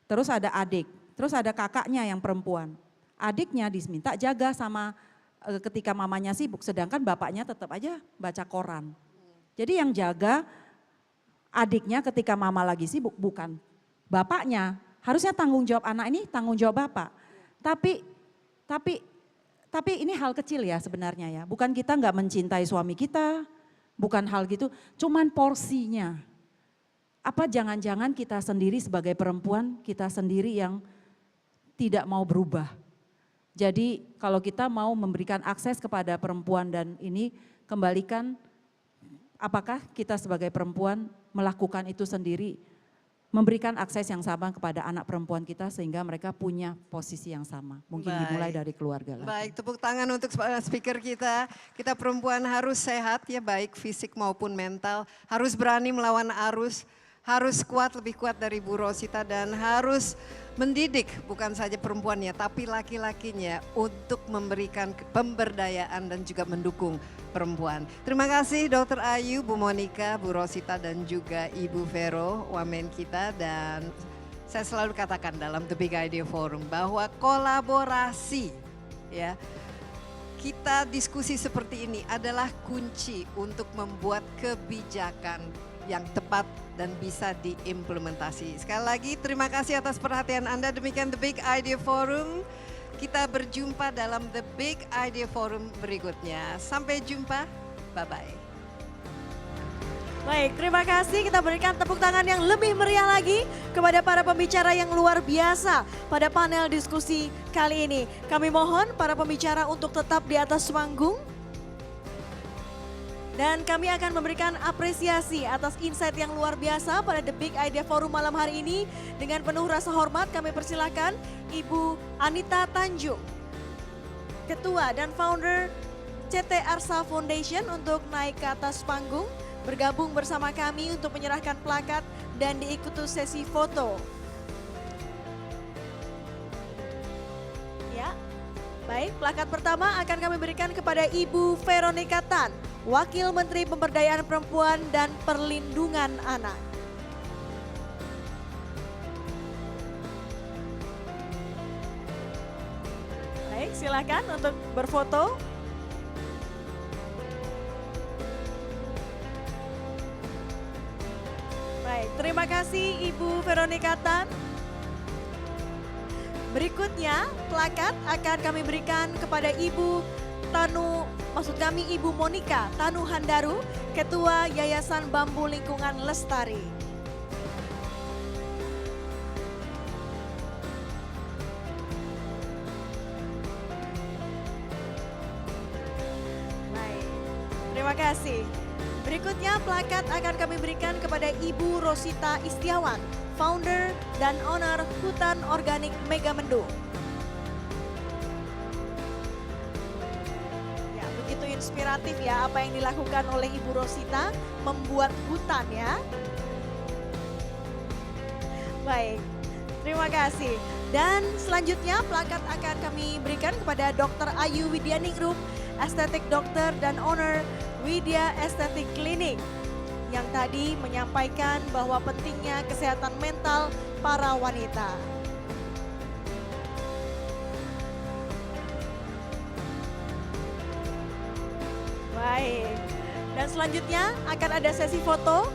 terus ada adik, terus ada kakaknya yang perempuan. Adiknya diminta jaga sama ketika mamanya sibuk, sedangkan bapaknya tetap aja baca koran. Jadi yang jaga adiknya ketika mama lagi sibuk bukan bapaknya. Harusnya tanggung jawab anak ini tanggung jawab bapak. Tapi ini hal kecil ya sebenarnya ya. Bukan kita nggak mencintai suami kita, bukan hal gitu. Cuman porsinya. Apa jangan-jangan kita sendiri sebagai perempuan, kita sendiri yang tidak mau berubah. Jadi kalau kita mau memberikan akses kepada perempuan dan ini kembalikan apakah kita sebagai perempuan melakukan itu sendiri, memberikan akses yang sama kepada anak perempuan kita sehingga mereka punya posisi yang sama. Mungkin dimulai dari keluarga lah. Baik, tepuk tangan untuk speaker kita. Kita perempuan harus sehat ya, baik fisik maupun mental. Harus berani melawan arus, harus kuat, lebih kuat dari Bu Rosita dan harus mendidik bukan saja perempuannya tapi laki-lakinya untuk memberikan pemberdayaan dan juga mendukung perempuan. Terima kasih Dr. Ayu, Bu Monika, Bu Rosita dan juga Ibu Vero, wamen kita. Dan saya selalu katakan dalam The Big Idea Forum bahwa kolaborasi ya, kita diskusi seperti ini adalah kunci untuk membuat kebijakan yang tepat dan bisa diimplementasi. Sekali lagi terima kasih atas perhatian Anda. Demikian The Big Idea Forum. Kita berjumpa dalam The Big Idea Forum berikutnya. Sampai jumpa, bye-bye. Baik, terima kasih. Kita berikan tepuk tangan yang lebih meriah lagi kepada para pembicara yang luar biasa pada panel diskusi kali ini. Kami mohon para pembicara untuk tetap di atas panggung. Dan kami akan memberikan apresiasi atas insight yang luar biasa pada The Big Idea Forum malam hari ini. Dengan penuh rasa hormat kami persilakan Ibu Anita Tanjung, Ketua dan Founder CT Arsa Foundation untuk naik ke atas panggung. Bergabung bersama kami untuk menyerahkan plakat dan diikuti sesi foto. Ya, baik, plakat pertama akan kami berikan kepada Ibu Veronica Tan, Wakil Menteri Pemberdayaan Perempuan dan Perlindungan Anak. Baik, silakan untuk berfoto. Baik, terima kasih Ibu Veronica Tan. Berikutnya, plakat akan kami berikan kepada Ibu Ibu Monika Tanu Handaru, Ketua Yayasan Bambu Lingkungan Lestari. Baik, terima kasih. Berikutnya plakat akan kami berikan kepada Ibu Rosita Istiawan, Founder dan Owner Hutan Organik Megamendung. Inspiratif ya apa yang dilakukan oleh Ibu Rosita membuat hutan ya. Baik, terima kasih. Dan selanjutnya plakat akan kami berikan kepada Dr. Ayu Widyaningrum, estetik dokter dan owner Widya Estetik Clinic, yang tadi menyampaikan bahwa pentingnya kesehatan mental para wanita. Baik, dan selanjutnya akan ada sesi foto.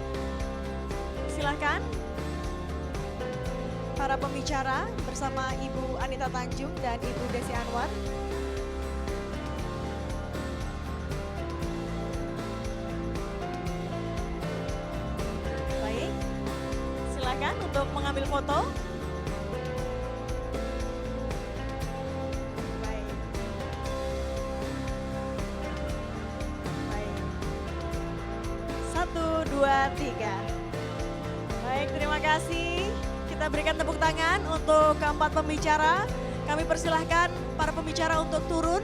Silakan para pembicara bersama Ibu Anita Tanjung dan Ibu Desi Anwar. Baik, silakan untuk mengambil foto. Satu, dua, tiga. Baik, terima kasih. Kita berikan tepuk tangan untuk keempat pembicara. Kami persilahkan para pembicara untuk turun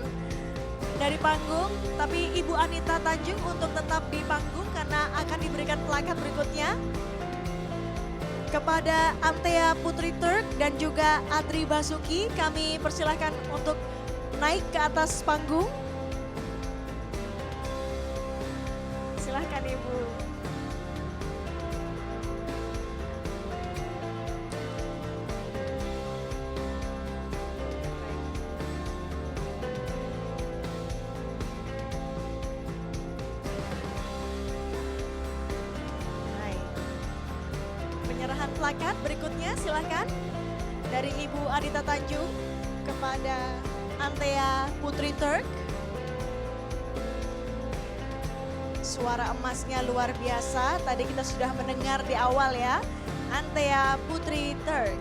dari panggung. Tapi Ibu Anita Tanjung untuk tetap di panggung karena akan diberikan plakat berikutnya. Kepada Antea Putri Turk dan juga Adri Basuki, kami persilahkan untuk naik ke atas panggung. Silahkan Ibu. penyerahan plakat berikutnya silahkan dari Ibu Anita Tanjung kepada Antea Putri Turk. Suara emasnya luar biasa, tadi kita sudah mendengar di awal ya, Antea Putri Turk.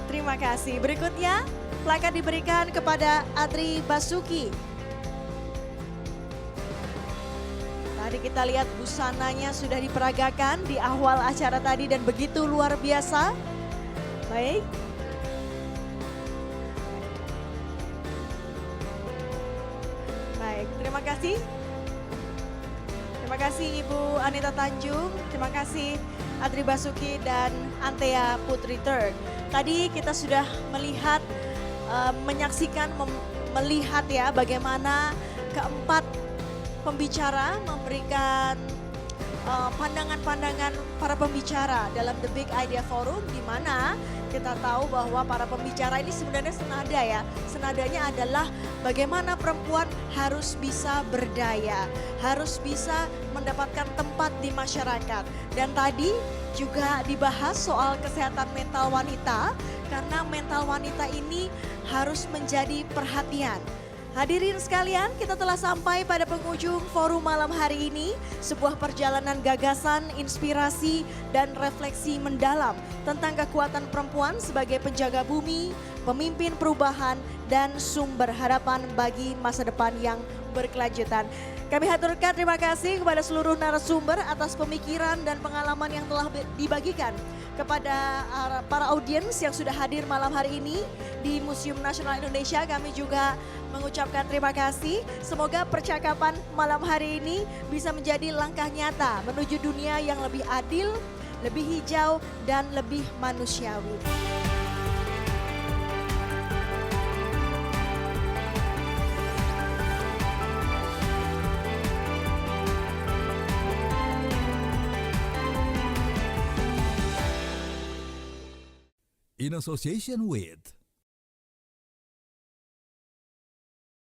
Terima kasih. Berikutnya plakat diberikan kepada Adri Basuki. Tadi kita lihat busananya sudah diperagakan di awal acara tadi dan begitu luar biasa. Baik. Baik, terima kasih. Terima kasih Ibu Anita Tanjung, terima kasih Adri Basuki dan Antea Putri Turk. Tadi kita sudah melihat, menyaksikan, melihat ya bagaimana keempat pembicara memberikan pandangan-pandangan para pembicara dalam The Big Idea Forum, di mana kita tahu bahwa para pembicara ini sebenarnya senada ya. Senadanya adalah bagaimana perempuan harus bisa berdaya, harus bisa mendapatkan tempat di masyarakat. Dan tadi juga dibahas soal kesehatan mental wanita, karena mental wanita ini harus menjadi perhatian. Hadirin sekalian, kita telah sampai pada penghujung forum malam hari ini. Sebuah perjalanan gagasan, inspirasi, dan refleksi mendalam tentang kekuatan perempuan sebagai penjaga bumi, pemimpin perubahan, dan sumber harapan bagi masa depan yang berkelanjutan. Kami haturkan terima kasih kepada seluruh narasumber atas pemikiran dan pengalaman yang telah dibagikan kepada para audiens yang sudah hadir malam hari ini di Museum Nasional Indonesia. Kami juga mengucapkan terima kasih. Semoga percakapan malam hari ini bisa menjadi langkah nyata menuju dunia yang lebih adil, lebih hijau, dan lebih manusiawi. In association with